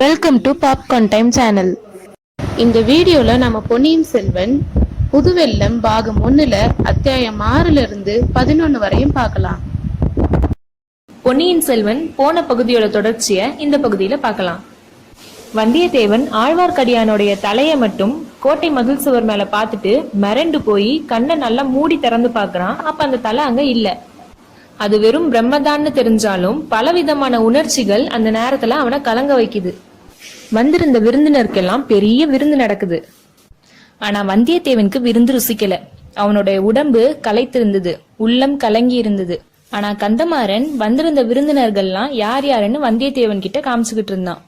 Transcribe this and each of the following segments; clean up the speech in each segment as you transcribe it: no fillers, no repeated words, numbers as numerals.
Welcome to popcorn time channel. இந்த வீடியோல நம்ம பொன்னியின் செல்வன் புதுவெல்லம் பாகம் 1ல அத்தியாயம் 6ல இருந்து 11 வரையும் பார்க்கலாம். பொன்னியின் செல்வன் போன பகுதியோட தொடர்ச்சிய இந்த பகுதியில பார்க்கலாம். வந்தியத்தேவன் ஆழ்வார்க்கடியானுடைய தலைய மட்டும் கோட்டை மதில் சுவர் மேல பார்த்துட்டு மிரண்டு போய் கண்ணை நல்லா மூடி திறந்து பாக்குறான். அப்ப அந்த தலை அங்க இல்ல. அது வெறும் பிரம்மதான்னு தெரிஞ்சாலும் பலவிதமான உணர்ச்சிகள் அந்த நேரத்துல அவனை கலங்க வைக்குது. வந்திருந்த விருந்தினருக்கெல்லாம் பெரிய விருந்து நடக்குது. ஆனா வந்தியத்தேவனுக்கு விருந்து ருசிக்கல. அவனுடைய உடம்பு களைத்திருந்தது, உள்ளம் கலங்கி இருந்தது. ஆனா கந்தமாறன் வந்திருந்த விருந்தினர்கள்லாம் யார் யாருன்னு வந்தியத்தேவன் கிட்ட காமிச்சுக்கிட்டு இருந்தான்.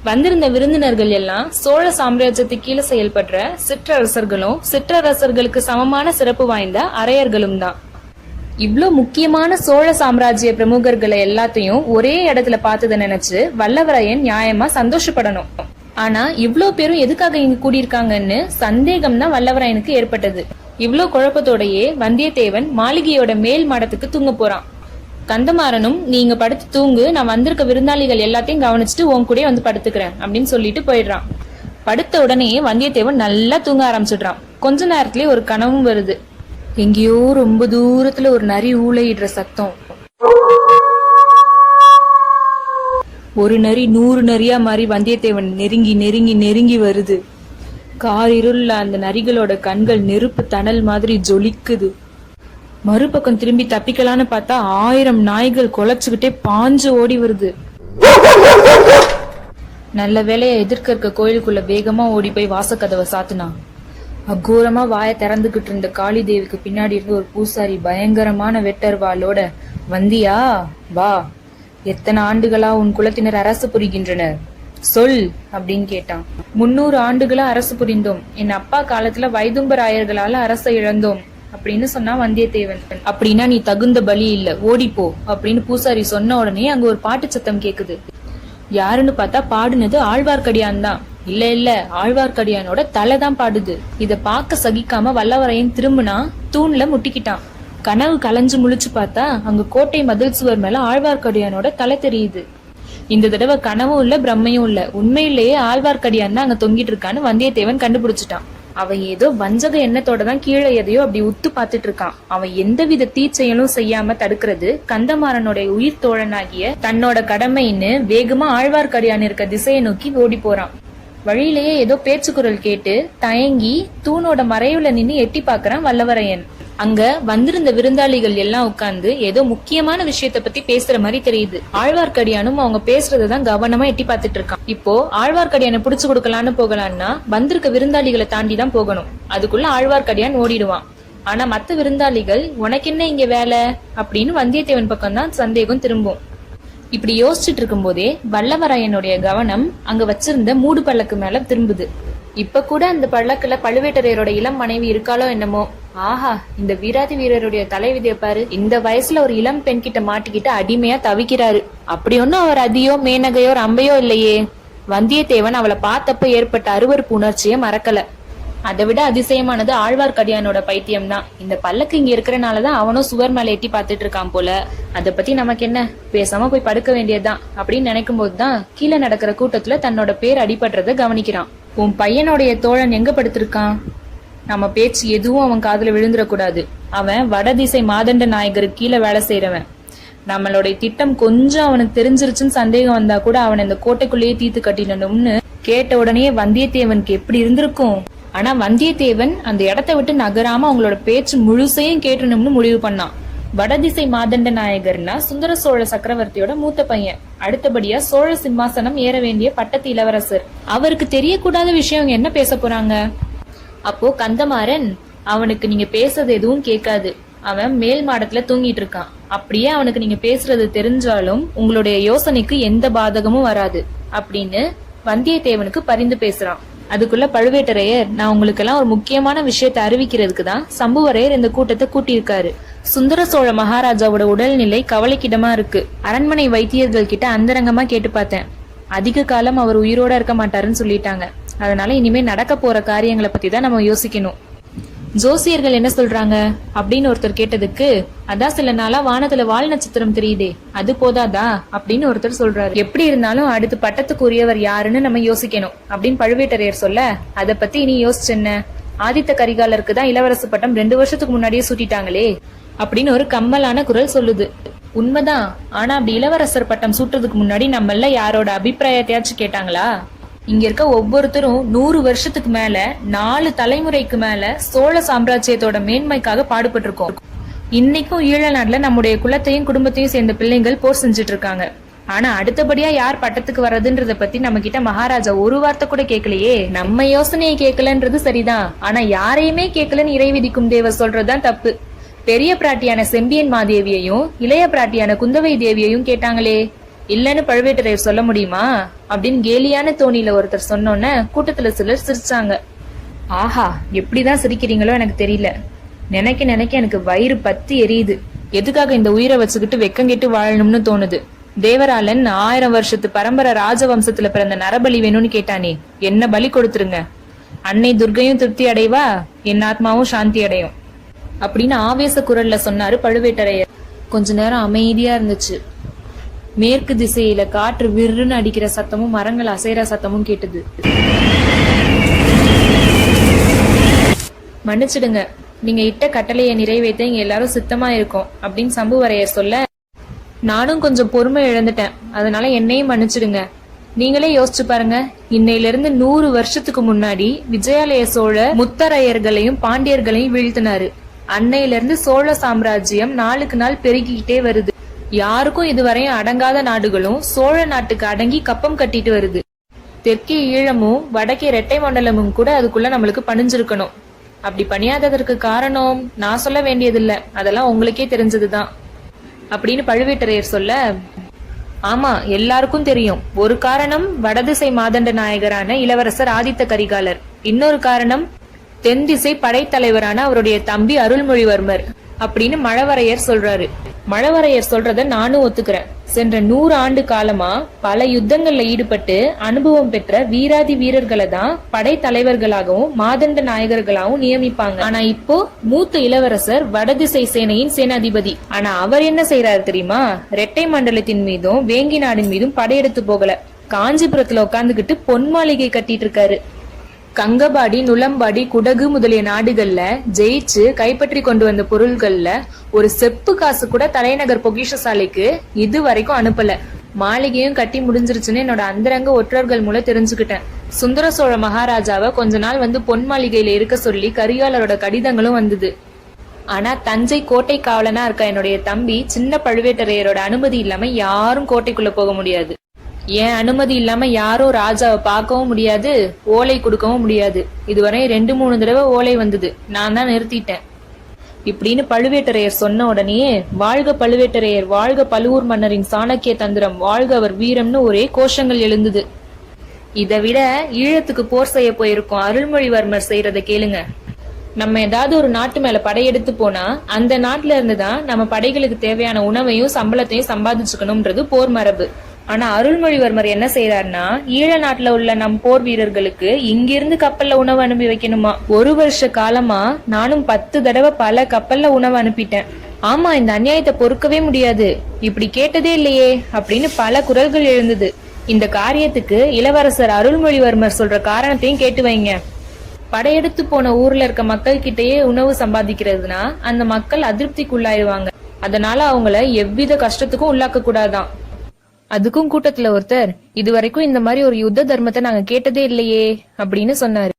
வந்திருந்த விருந்தினர்கள் எல்லாம் சோழ சாம்ராஜ்யத்துக்கு கீழே செயல்படுற சிற்றரசர்களும் சிற்றரசர்களுக்கு சமமான சிறப்பு வாய்ந்த அரையர்களும் தான். இவ்ளோ முக்கியமான சோழ சாம்ராஜ்ய பிரமுகர்களை எல்லாத்தையும் ஒரே இடத்துல பார்த்ததை நினைச்சு வல்லவரையன் நியாயமா சந்தோஷப்படணும். ஆனா இவ்ளோ பேரும் எதுக்காக இங்க கூடியிருக்காங்கன்னு சந்தேகம் தான் வல்லவரையனுக்கு ஏற்பட்டது. இவ்ளோ குழப்பத்தோடயே வந்தியத்தேவன் மாளிகையோட மேல் மாடத்துக்கு தூங்க போறான். கந்தமாறனும் நீங்க படுத்து தூங்கு, நான் வந்திருக்க விருந்தாளிகள் எல்லாத்தையும் கவனிச்சுட்டு உன் கூட வந்து படுத்துக்கிறேன் அப்படின்னு சொல்லிட்டு போயிடுறான். படுத்த உடனே வந்தியத்தேவன் நல்லா தூங்க ஆரம்பிச்சிடுறான். கொஞ்ச நேரத்திலேயே ஒரு கனவும் வருது. எங்கேயோ ரொம்ப தூரத்துல ஒரு நரி ஊளையிடுற சத்தம். ஒரு நரி 100 நரியா மாறி வந்தியத்தேவன் நெருங்கி நெருங்கி நெருங்கி வருது. காரிருள்ள அந்த நரிகளோட கண்கள் நெருப்பு தணல் மாதிரி ஜொலிக்குது. மறுபக்கம் திரும்பி தப்பிக்கலான்னு பார்த்தா 1000 நாய்கள் குலைச்சுக்கிட்டே பாஞ்சு ஓடி வருது. நல்ல வேளைய எதிர்க்க இருக்க கோயிலுக்குள்ள வேகமா ஓடி போய் வாசக்கதவை சாத்துனான். அகோரமா வாய திறந்துகிட்டு இருந்த காளி தேவிக்கு பின்னாடி இருந்து ஒரு பூசாரி பயங்கரமான வெட்டர்வாளோட, வந்தியா வா, எத்தனை ஆண்டுகளா உன் குலத்தினர் அரசு புரிகின்றனர் சொல் அப்படின்னு கேட்டான். 300 ஆண்டுகளா அரசு புரிந்தோம். என் அப்பா காலத்துல வைதும்பராயர்களால அரசை இழந்தோம் அப்படின்னு சொன்னா வந்தியத்தேவன். அப்படின்னா நீ தகுந்த பலி இல்ல, ஓடிப்போ அப்படின்னு பூசாரி சொன்ன உடனே அங்க ஒரு பாட்டு சத்தம் கேக்குது. யாருன்னு பார்த்தா பாடுனது ஆழ்வார்க்கடியான் தான். இல்ல ஆழ்வார்க்கடியானோட தலைதான் பாடுது. இத பாக்க சகிக்காம வல்லவரையன் திரும்பினா தூண்ல முட்டிக்கிட்டான். கனவு கலைஞ்சு முழிச்சு பார்த்தா அங்க கோட்டை மதில் சுவர் மேல ஆழ்வார்க்கடியானோட தலை தெரியுது. இந்த தடவை கனவும் இல்ல பிரம்மையும் இல்ல, உண்மையிலேயே ஆழ்வார்க்கடியான் தான் அங்க தொங்கிட்டு இருக்கான்னு வந்தியத்தேவன் கண்டுபிடிச்சிட்டான். அவன் ஏதோ வஞ்சக எண்ணத்தோட தான் கீழே எதையோ அப்படி உத்து பாத்துட்டு இருக்கான். அவன் எந்தவித தீச்செயலும் செய்யாம தடுக்கிறது கந்தமாறனுடைய உயிர் தோழனாகிய தன்னோட கடமைன்னு வேகமா ஆழ்வார்க்கடியான் இருக்க திசையை நோக்கி ஓடி போறான். வழியிலேயே ஏதோ பேச்சு குரல் கேட்டு தயங்கி தூணோட மறைவுல நின்னு எட்டி பாக்குறான் வல்லவரையன். அங்க வந்திருந்த விருந்தாளிகள் எல்லாம் உட்கார்ந்து ஏதோ முக்கியமான விஷயத்த பத்தி பேசுற மாதிரி தெரியுது. ஆழ்வார்க்கடியானும் அவங்க பேசுறதுதான் கவனமா எட்டி பாத்துட்டு இருக்கான். இப்போ ஆழ்வார்க்கடியானை புடிச்சு கொடுக்கலான்னு போகலான்னா வந்திருக்க விருந்தாளிகளை தாண்டி தான் போகணும். அதுக்குள்ள ஆழ்வார்க்கடியான் ஓடிடுவான். ஆனா மத்த விருந்தாளிகள் உனக்கு என்ன இங்க வேலை அப்படின்னு வந்தியத்தேவன் பக்கம் தான் சந்தேகம் திரும்பும். இப்படி யோசிச்சுட்டு இருக்கும் போதே வல்லவரையனுடைய கவனம் அங்க வச்சிருந்த மூடு பல்லக்கு மேல திரும்புது. இப்ப கூட அந்த பல்லக்குல பழுவேட்டரையரோட இளம் மனைவி இருக்காளோ என்னமோ. ஆஹா, இந்த வீராதி வீரருடைய தலைவிதிய பாரு. இந்த வயசுல ஒரு இளம் பெண் கிட்ட மாட்டிக்கிட்டு அடிமையா தவிக்கிறாரு. அப்படி ஒன்னும் அவர் அதியோ மேனகையோ ரம்பையோ இல்லையே. வந்தியத்தேவன் அவளை பார்த்தப்ப ஏற்பட்ட அருவருப்பு உணர்ச்சியை மறக்கல. அதை விட அதிசயமானது ஆழ்வார்க்கடியானோட பைத்தியம் தான். இந்த பல்லக்கு இங்க இருக்கிறனாலதான் அவனும் சுவர் மேல எட்டி பாத்துட்டு இருக்கான் போல. அத பத்தி நமக்கு என்ன, பேசாம போய் படுக்க வேண்டியதுதான் அப்படின்னு நினைக்கும் போதுதான் கீழே நடக்கிற கூட்டத்துல தன்னோட பேர் அடிபடுறத கவனிக்கிறான். உன் பையனுடைய தோழன் எங்க படுத்திருக்கான்? நம்ம பேச்சு எதுவும் அவன் காதுல விழுந்துடக்கூடாது. அவன் வடதிசை மாதண்ட நாயகருக்கு கீழே வேலை செய்யறவன். நம்மளுடைய திட்டம் கொஞ்சம் அவனுக்கு தெரிஞ்சிருச்சுன்னு சந்தேகம் வந்தா கூட அவன் இந்த கோட்டைக்குள்ளேயே தீர்த்து கட்டிடணும்னு கேட்ட உடனே வந்தியத்தேவனுக்கு எப்படி இருந்திருக்கும். ஆனா வந்தியத்தேவன் அந்த இடத்தை விட்டு நகராம அவங்களோட பேச்சு முழுசையும் கேட்டணும்னு முடிவு பண்ணான். வடதிசை மாதண்ட நாயகர்னா சுந்தர சோழ சக்கரவர்த்தியோட மூத்த பையன். அடுத்தபடியா சோழ சிம்மாசனம் ஏற வேண்டிய பட்டத்து இளவரசர். அவருக்கு தெரியக்கூடாத விஷயம் என்ன பேச போறாங்க? அப்போ கந்தமாறன், அவனுக்கு நீங்க பேசுறது எதுவும் கேட்காது. அவன் மேல் மாடத்துல தூங்கிட்டு இருக்கான். அப்படியே அவனுக்கு நீங்க பேசுறது தெரிஞ்சாலும் உங்களுடைய யோசனைக்கு எந்த பாதகமும் வராது அப்படின்னு வந்தியத்தேவனுக்கு பரிந்து பேசுறான். அதுக்குள்ள பழுவேட்டரையர், நான் உங்களுக்கு எல்லாம் ஒரு முக்கியமான விஷயத்தை அறிவிக்கிறதுக்கு தான் சம்புவரையர் இந்த கூட்டத்தை கூட்டியிருக்காரு. சுந்தர சோழ மகாராஜாவோட உடல்நிலை கவலைக்கிடமா இருக்கு. அரண்மனை வைத்தியர்கள் கிட்ட அந்தரங்கமா கேட்டு பார்த்தேன். அதிக காலம் அவர் உயிரோட இருக்க மாட்டாருன்னு சொல்லிட்டாங்க. அதனால இனிமே நடக்க போற காரியங்களை பத்தி தான் நம்ம யோசிக்கணும். ஜோசியர்கள் என்ன சொல்றாங்க அப்படின்னு ஒருத்தர் கேட்டதுக்கு, அதான் சில நாளா வானத்துல வால் நட்சத்திரம் தெரியுதே, அது போதாதா அப்படின்னு ஒருத்தர் சொல்றாரு. எப்படி இருந்தாலும் அடுத்து பட்டத்துக்குரியவர் யாருன்னு நம்ம யோசிக்கணும் அப்படின்னு பழுவேட்டரையர் சொல்ல, அத பத்தி இனி யோசிச்சென்ன, ஆதித்த கரிகாலருக்கு தான் இளவரசு பட்டம் 2 வருஷத்துக்கு முன்னாடியே சூட்டிட்டாங்களே அப்படின்னு ஒரு கம்மலான குரல் சொல்லுது. உண்மைதான். ஆனா அப்படி இளவரசர் பட்டம் சூட்டுறதுக்கு முன்னாடி நம்மள யாரோட அபிப்பிராயத்தையாச்சும் கேட்டாங்களா? இங்க இருக்க ஒவ்வொருத்தரும் 100 வருஷத்துக்கு மேல 4 தலைமுறைக்கு மேல சோழ சாம்ராஜ்யத்தோட மேன்மைக்காக பாடுபட்டு இருக்கோம். இன்னைக்கும் ஈழ நாட்டுல நம்முடைய குலத்தையும் குடும்பத்தையும் சேர்ந்த பிள்ளைங்கள் போர் செஞ்சுட்டு இருக்காங்க. ஆனா அடுத்தபடியா யார் பட்டத்துக்கு வர்றதுன்றத பத்தி நம்ம கிட்ட மகாராஜா ஒரு வார்த்தை கூட கேட்கலையே. நம்ம யோசனையை கேட்கலன்றது சரிதான், ஆனா யாரையுமே கேட்கலன்னு இறை விதிக்கும் தேவர் சொல்றதுதான் தப்பு. பெரிய பிராட்டியான செம்பியன் மாதேவியையும் இளைய பிராட்டியான குந்தவை தேவியையும் கேட்டாங்களே, இல்லன்னு பழுவேட்டரையர் சொல்ல முடியுமா அப்படின்னு கேலியான தோணியில ஒருத்தர் சொன்னோன்ன கூட்டத்துல சிலர் சிரிச்சாங்க. ஆஹா, எப்படிதான் சிரிக்கிறீங்களோ எனக்கு தெரியல. நினைக்க நினைக்க எனக்கு வயிறு பத்தி எரியுது. எதுக்காக இந்த உயிரை வச்சுக்கிட்டு வெக்கங்கெட்டு வாழணும்னு தோணுது. தேவராளன் 1000 வருஷத்து பரம்பரை ராஜவம்சத்துல பிறந்த நரபலி வேணும்னு கேட்டானே, என்ன பலி கொடுத்துருங்க. அன்னை துர்க்கையும் திருப்தி அடைவா, என் ஆத்மாவும் சாந்தி அடையும் அப்படின்னு ஆவேச குரல்ல சொன்னாரு பழுவேட்டரையர். கொஞ்ச நேரம் அமைதியா இருந்துச்சு. மேற்கு திசையில காற்று விருன்னு அடிக்கிற சத்தமும் மரங்கள் அசைற சத்தமும் கேட்டது. மன்னிச்சிடுங்க, நீங்க இட்ட கட்டளையை நிறைவேற்ற இங்க எல்லாரும் சித்தமா இருக்கோம் அப்படின்னு சம்புவரையர் சொல்ல, நானும் கொஞ்சம் பொறுமை இழந்துட்டேன், அதனால என்னையும் மன்னிச்சிடுங்க. நீங்களே யோசிச்சு பாருங்க, இன்னையில இருந்து 100 வருஷத்துக்கு முன்னாடி விஜயாலய சோழ முத்தரையர்களையும் பாண்டியர்களையும் வீழ்த்தினாரு. அன்னையில இருந்து சோழ சாம்ராஜ்யம் நாளுக்கு நாள் பெருகிக்கிட்டே வருது. யாருக்கும் இதுவரையும் அடங்காத நாடுகளும் சோழ நாட்டுக்கு அடங்கி கப்பம் கட்டிட்டு வருது. தெற்கே ஈழமும் வடக்கே இரட்டை மண்டலமும் கூட அதுக்குள்ள நம்மளுக்கு பணிஞ்சிருக்கணும். அப்படி பணியாததற்கு காரணம் நான் சொல்ல வேண்டியதில்லை, அதெல்லாம் உங்களுக்கே தெரிஞ்சதுதான் அப்படின்னு பழுவேட்டரையர் சொல்ல, ஆமா எல்லாருக்கும் தெரியும். ஒரு காரணம் வடதிசை மாதண்ட நாயகரான இளவரசர் ஆதித்த கரிகாலர், இன்னொரு காரணம் தென் திசை படைத்தலைவரான அவருடைய தம்பி அருள்மொழிவர்மர் அப்படின்னு மழவரையர் சொல்றாரு. மழவரையர் சொல்றத நானும் ஒத்துக்கிறேன். சென்ற 100 ஆண்டு காலமா பல யுத்தங்கள்ல ஈடுபட்டு அனுபவம் பெற்ற வீராதி வீரர்களை தான் படை தலைவர்களாகவும் மாதண்ட நாயகர்களாகவும் நியமிப்பாங்க. ஆனா இப்போ மூத்த இளவரசர் வடதிசை சேனையின் சேனாதிபதி. ஆனா அவர் என்ன செய்யறாரு தெரியுமா? இரட்டை மண்டலத்தின் மீதும் வேங்கி நாடின் மீதும் படையெடுத்து போகல, காஞ்சிபுரத்துல உட்கார்ந்துகிட்டு பொன் மாளிகை கட்டிட்டு இருக்காரு. கங்கபாடி, நுளம்பாடி, குடகு முதலிய நாடுகள்ல ஜெயிச்சு கைப்பற்றி கொண்டு வந்த பொருள்கள்ல ஒரு செப்பு காசு கூட தலைநகர் பொக்கிஷசாலைக்கு இது வரைக்கும் அனுப்பல. மாளிகையும் கட்டி முடிஞ்சிருச்சுன்னு என்னோட அந்தரங்க ஒற்றர்கள் மூலம் தெரிஞ்சுக்கிட்டேன். சுந்தர சோழ மகாராஜாவை கொஞ்ச நாள் வந்து பொன் மாளிகையில இருக்க சொல்லி கரிகாலரோட கடிதங்களும் வந்தது. ஆனா தஞ்சை கோட்டை காவலனா இருக்க என்னுடைய தம்பி சின்ன பழுவேட்டரையரோட அனுமதி இல்லாம யாரும் கோட்டைக்குள்ள போக முடியாது. என் அனுமதி இல்லாம யாரும் ராஜாவை பார்க்கவும் முடியாது, ஓலை கொடுக்கவும் முடியாது. இதுவரை 2-3 தடவை ஓலை வந்தது, நான் தான் நிறுத்திட்டேன் இப்படின்னு பழுவேட்டரையர் சொன்ன உடனே, வாழ்க பழுவேட்டரையர், வாழ்க பழுவூர் மன்னரின் சாணக்கிய தந்திரம், வாழ்க அவர் வீரம்னு ஒரே கோஷங்கள் எழுந்தது. இதை விட ஈழத்துக்கு போர் செய்ய போயிருக்கோம் அருள்மொழிவர்மர் செய்யறத கேளுங்க. நம்ம ஏதாவது ஒரு நாட்டு மேல படையெடுத்து போனா அந்த நாட்டுல இருந்துதான் நம்ம படைகளுக்கு தேவையான உணவையும் சம்பளத்தையும் சம்பாதிச்சுக்கணும்ன்றது போர் மரபு. ஆனா அருள்மொழிவர்மர் என்ன செய்யறாருன்னா, ஈழ நாட்டுல உள்ள நம் போர் வீரர்களுக்கு இங்கிருந்து கப்பல்ல உணவு அனுப்பி வைக்கணுமா. 1 வருஷ காலமா நானும் 10 தடவை பல கப்பல்ல உணவு அனுப்பிட்டேன். ஆமா, இந்த அநியாயத்தை பொறுக்கவே முடியாது, இப்படி கேட்டதே இல்லையே அப்படின்னு பல குரல்கள் எழுந்தது. இந்த காரியத்துக்கு இளவரசர் அருள்மொழிவர்மர் சொல்ற காரணத்தையும் கேட்டு வைங்க. படையெடுத்து போன ஊர்ல இருக்க மக்கள் கிட்டயே உணவு சம்பாதிக்கிறதுனா அந்த மக்கள் அதிருப்திக்குள்ளாயிருவாங்க. அதனால அவங்கள எவ்வித கஷ்டத்துக்கும் உள்ளாக்க கூடாதான். அதுக்கும் கூட்டத்துல ஒருத்தர், இதுவரைக்கும் இந்த மாதிரி ஒரு யுத்த தர்மத்தை நாங்க கேட்டதே இல்லையே அப்படின்னு சொன்னாரு.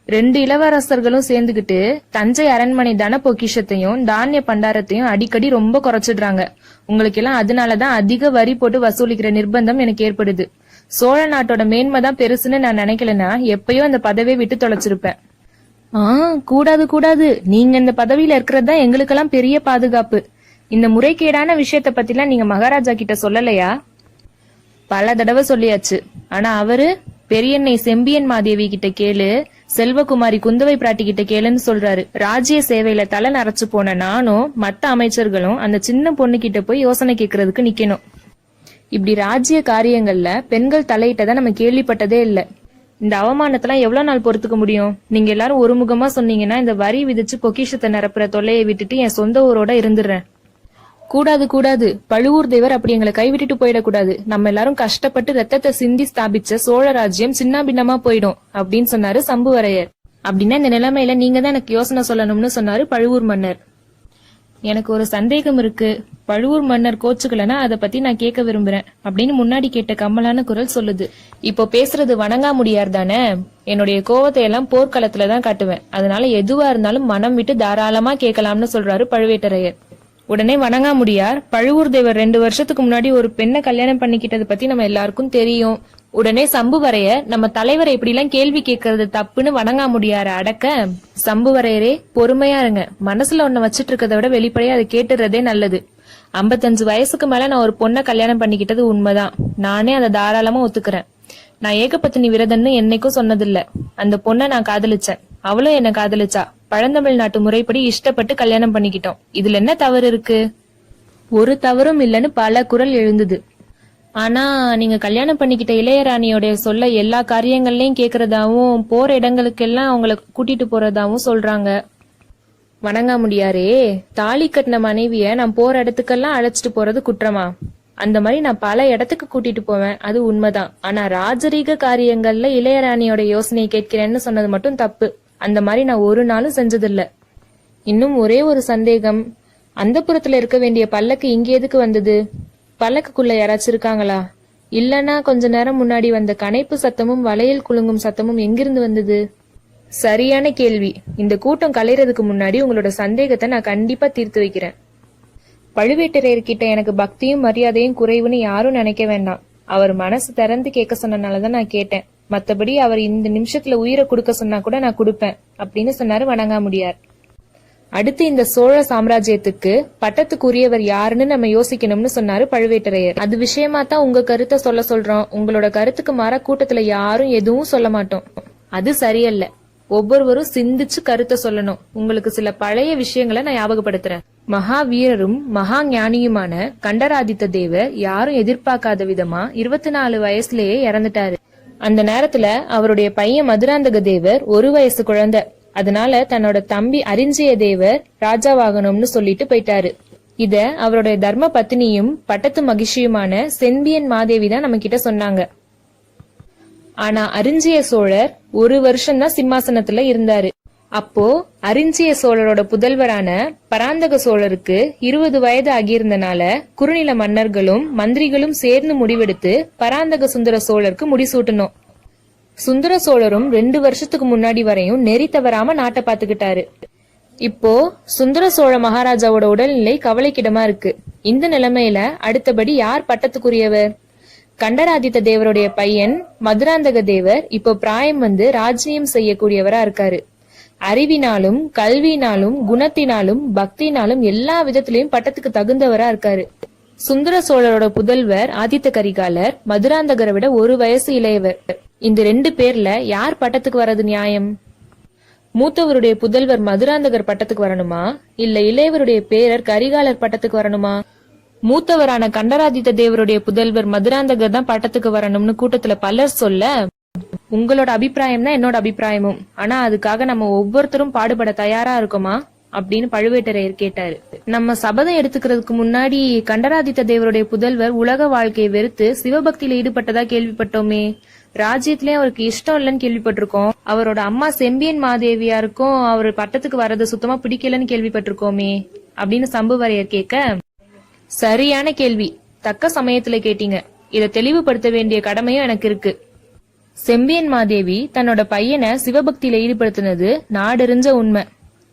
2 இளவரசர்களும் சேர்ந்துகிட்டு தஞ்சை அரண்மனை தன பொக்கிஷத்தையும் தானிய பண்டாரத்தையும் அடிக்கடி ரொம்ப குறைச்சிடுறாங்க. உங்களுக்கு எல்லாம் அதனாலதான் அதிக வரி போட்டு வசூலிக்கிற நிர்பந்தம் எனக்கு ஏற்படுது. சோழ நாட்டோட மேன்மைதான் பெருசுன்னு நான் நினைக்கலன்னா எப்பயோ அந்த பதவியை விட்டு தொலைச்சிருப்பேன். கூடாது கூடாது, நீங்க இந்த பதவியில இருக்கிறது தான் எங்களுக்கெல்லாம் பெரிய பாதுகாப்பு. இந்த முறைகேடான விஷயத்த பத்திலாம் நீங்க மகாராஜா கிட்ட சொல்லலையா? பல தடவை சொல்லியாச்சு. ஆனா அவரு பெரியண்ணை செம்பியன் மாதேவி கிட்ட கேளு, செல்வகுமாரி குந்தவை பிராட்டி கிட்ட கேளுன்னு சொல்றாரு. ராஜ்ய சேவையில தலை நரைச்சு போன நானும் மத்த அமைச்சர்களும் அந்த சின்ன பொண்ணு கிட்ட போய் யோசனை கேட்கறதுக்கு நிக்கணும். இப்படி ராஜ்ய காரியங்கள்ல பெண்கள் தலையிட்டதை நம்ம கேள்விப்பட்டதே இல்ல. இந்த அவமானத்தெல்லாம் எவ்வளவு நாள் பொறுத்துக்க முடியும்? நீங்க எல்லாரும் ஒருமுகமா சொன்னீங்கன்னா இந்த வரி விதிச்சு பொக்கிஷத்தை நிரப்புற தொல்லையை விட்டுட்டு என் சொந்த ஊரோட இருந்துடுறேன். கூடாது கூடாது, பழுவூர் தேவர் அப்படி எங்களை கைவிட்டுட்டு போயிடக்கூடாது. நம்ம எல்லாரும் கஷ்டப்பட்டு ரத்தத்தை சிந்தி ஸ்தாபிச்ச சோழ ராஜ்யம் சின்ன பின்னமா போயிடும் அப்படின்னு சொன்னாரு சம்புவரையர். அப்படின்னா இந்த நிலைமையில நீங்க தான் எனக்கு யோசனை சொல்லணும்னு சொன்னாரு பழுவூர் மன்னர். எனக்கு ஒரு சந்தேகம் இருக்கு, பழுவூர் மன்னர் கோச்சுக்கலனா அதை பத்தி நான் கேட்க விரும்புறேன் அப்படின்னு முன்னாடி கேட்ட கம்மலான குரல் சொல்லுது. இப்போ பேசுறது வணங்கா முடியார் தானே? என்னுடைய கோவத்தை எல்லாம் போர்க்களத்துலதான் காட்டுவேன். அதனால எதுவா இருந்தாலும் மனம் விட்டு தாராளமா கேட்கலாம்னு சொல்றாரு பழுவேட்டரையர். உடனே வணங்கா முடியார், பழுவூர் தேவர் 2 வருஷத்துக்கு முன்னாடி ஒரு பெண்ணை கல்யாணம் பண்ணிக்கிட்டது பத்தி நம்ம எல்லாருக்கும் தெரியும். உடனே சம்புவரையர், நம்ம தலைவரை இப்படி எல்லாம் கேள்வி கேட்கறது தப்புன்னு வணங்கா முடியார அடக்க, சம்புவரையரே பொறுமையா இருங்க, மனசுல ஒன்ன வச்சிட்டு இருக்கதை விட வெளிப்படையா அதை கேட்டுறதே நல்லது. 55 வயசுக்கு மேல நான் ஒரு பொண்ணை கல்யாணம் பண்ணிக்கிட்டது உண்மைதான். நானே அதை தாராளமா ஒத்துக்கிறேன். நான் ஏகபத்தினி விரதன்னு என்னைக்கும் சொன்னதில்ல. அந்த பொண்ணை நான் காதலிச்சேன், அவளும் என்ன காதலிச்சா. பழந்தமிழ் நாட்டு முறைப்படி இஷ்டப்பட்டு கல்யாணம் பண்ணிக்கிட்டோம். இதுல என்ன தவறு இருக்கு? ஒரு தவறும் இல்லன்னு பல குரல் எழுந்தது. ஆனா நீங்க கல்யாணம் பண்ணிக்கிட்ட இளையராணியோட சொல்ல எல்லா காரியங்கள்லயும் கேக்குறதாவும் போற இடங்களுக்கெல்லாம் அவங்கள கூட்டிட்டு போறதாவும் சொல்றாங்க. வணங்கா முடியாரே, தாலி கட்டின மனைவிய நான் போற இடத்துக்கெல்லாம் அழைச்சிட்டு போறது குற்றமா? அந்த மாதிரி நான் பல இடத்துக்கு கூட்டிட்டு போவேன், அது உண்மைதான். ஆனா ராஜரீக காரியங்கள்ல இளையராணியோட யோசனையை கேட்கிறேன்னு சொன்னது மட்டும் தப்பு. அந்த மாதிரி நான் ஒரு நாளும் செஞ்சதில்ல. இன்னும் ஒரே ஒரு சந்தேகம், அந்தப்புறத்துல இருக்க வேண்டிய பல்லக்கு இங்க எதுக்கு வந்தது? பல்லக்குள்ள யாராச்சும் இருக்காங்களா? இல்லனா கொஞ்ச நேரம் முன்னாடி வந்த கனைப்பு சத்தமும் வளையல் குலுங்கும் சத்தமும் எங்கிருந்து வந்தது? சரியான கேள்வி. இந்த கூட்டம் கலைறதுக்கு முன்னாடி உங்களோட சந்தேகத்தை நான் கண்டிப்பா தீர்த்து வைக்கிறேன். பழுவேட்டரையர்கிட்ட எனக்கு பக்தியும் மரியாதையும் குறைவுன்னு யாரும் நினைக்க வேண்டாம். அவர் மனசு திறந்து கேட்க சொன்னனாலதான் நான் கேட்டேன். மத்தபடி அவர் இந்த நிமிஷத்துல உயிரை கொடுக்க சொன்னா கூட நான் கொடுப்பேன் அப்படின்னு சொன்னாரு வணங்கா முடியார். அடுத்து இந்த சோழ சாம்ராஜ்யத்துக்கு பட்டத்துக்குரியவர் யாருன்னு நம்ம யோசிக்கணும்னு சொன்னாரு பழுவேட்டரையர். அது விஷயமா தான் உங்க கருத்தை சொல்றோம். உங்களோட கருத்துக்கு மாற கூட்டத்துல யாரும் எதுவும் சொல்ல மாட்டோம். அது சரியல்ல. ஒவ்வொருவரும் சிந்திச்சு கருத்தை சொல்லணும். உங்களுக்கு சில பழைய விஷயங்களை நான் ஞாபகப்படுத்துறேன். மகாவீரரும் மகா ஞானியுமான கண்டராதித்த தேவர் யாரும் எதிர்பார்க்காத விதமா 24 வயசுலயே இறந்துட்டாரு. அந்த நேரத்துல அவருடைய பையன் மதுராந்தக தேவர் 1 வயசு குழந்தை. அதனால தன்னோட தம்பி அரிஞ்சிய தேவர் ராஜாவாகணும்னு சொல்லிட்டு போயிட்டாரு. இத அவருடைய தர்ம பத்னியும் பட்டத்து மகிழ்ச்சியுமான செம்பியன் மாதேவி தான் நம்ம கிட்ட சொன்னாங்க. ஆனா அரிஞ்சிய சோழர் 1 வருஷம்தான் சிம்மாசனத்துல இருந்தாரு. அப்போ அரிஞ்சிய சோழரோட புதல்வரான பராந்தக சோழருக்கு 20 வயது ஆகியிருந்தனால குறுநில மன்னர்களும் மந்திரிகளும் சேர்ந்து முடிவெடுத்து பராந்தக சுந்தர சோழருக்கு முடிசூட்டணும். சுந்தர சோழரும் 2 வருஷத்துக்கு முன்னாடி வரையும் நெறி தவறாம நாட்டை பாத்துக்கிட்டாரு. இப்போ சுந்தர சோழ மகாராஜாவோட உடல்நிலை கவலைக்கிடமா இருக்கு. இந்த நிலைமையில அடுத்தபடி யார் பட்டத்துக்குரியவர்? கண்டராதித்த தேவருடைய பையன் மதுராந்தக தேவர் இப்போ பிராயம் வந்து ராஜ்யம் செய்யக்கூடியவரா இருக்காரு. அறிவினாலும் கல்வியினாலும் குணத்தினாலும் பக்தினாலும் எல்லா விதத்திலையும் பட்டத்துக்கு தகுந்தவரா இருக்காரு. சுந்தர சோழரோட புதல்வர் ஆதித்த கரிகாலர் மதுராந்தகரை விட 1 வயசு இளையவர். இந்த 2 பேர்ல யார் பட்டத்துக்கு வர்றது நியாயம்? மூத்தவருடைய புதல்வர் மதுராந்தகர் பட்டத்துக்கு வரணுமா, இல்ல இளையவருடைய பேரர் கரிகாலர் பட்டத்துக்கு வரணுமா? மூத்தவரான கண்டராதித்த தேவருடைய புதல்வர் மதுராந்தகர் தான் பட்டத்துக்கு வரணும்னு கூட்டத்துல பலர் சொல்ல, உங்களோட அபிப்பிராயம் தான் என்னோட அபிப்பிராயமும். ஆனா அதுக்காக நம்ம ஒவ்வொருத்தரும் பாடுபட தயாரா இருக்கோமா அப்படின்னு பழுவேட்டரையர் கேட்டாரு. நம்ம சபதம் எடுத்துக்கிறதுக்கு முன்னாடி கண்டராதித்த தேவருடைய புதல்வர் உலக வாழ்க்கையை வெறுத்து சிவபக்தியில ஈடுபட்டதா கேள்விப்பட்டோமே. ராஜ்யத்திலயும் அவருக்கு இஷ்டம் இல்லைன்னு கேள்விப்பட்டிருக்கோம். அவரோட அம்மா செம்பியன் மாதேவியாருக்கும் அவர் பட்டத்துக்கு வர்றது சுத்தமா பிடிக்கலன்னு கேள்விப்பட்டிருக்கோமே அப்படின்னு சம்புவரையர் கேட்க, சரியான கேள்வி, தக்க சமயத்துல கேட்டீங்க. இத தெளிவுபடுத்த வேண்டிய கடமையும் எனக்கு இருக்கு. செம்பியன் மாதேவி தன்னோட பையனை சிவபக்தியில ஈடுபடுத்தினது நாடறிஞ்ச உண்மை.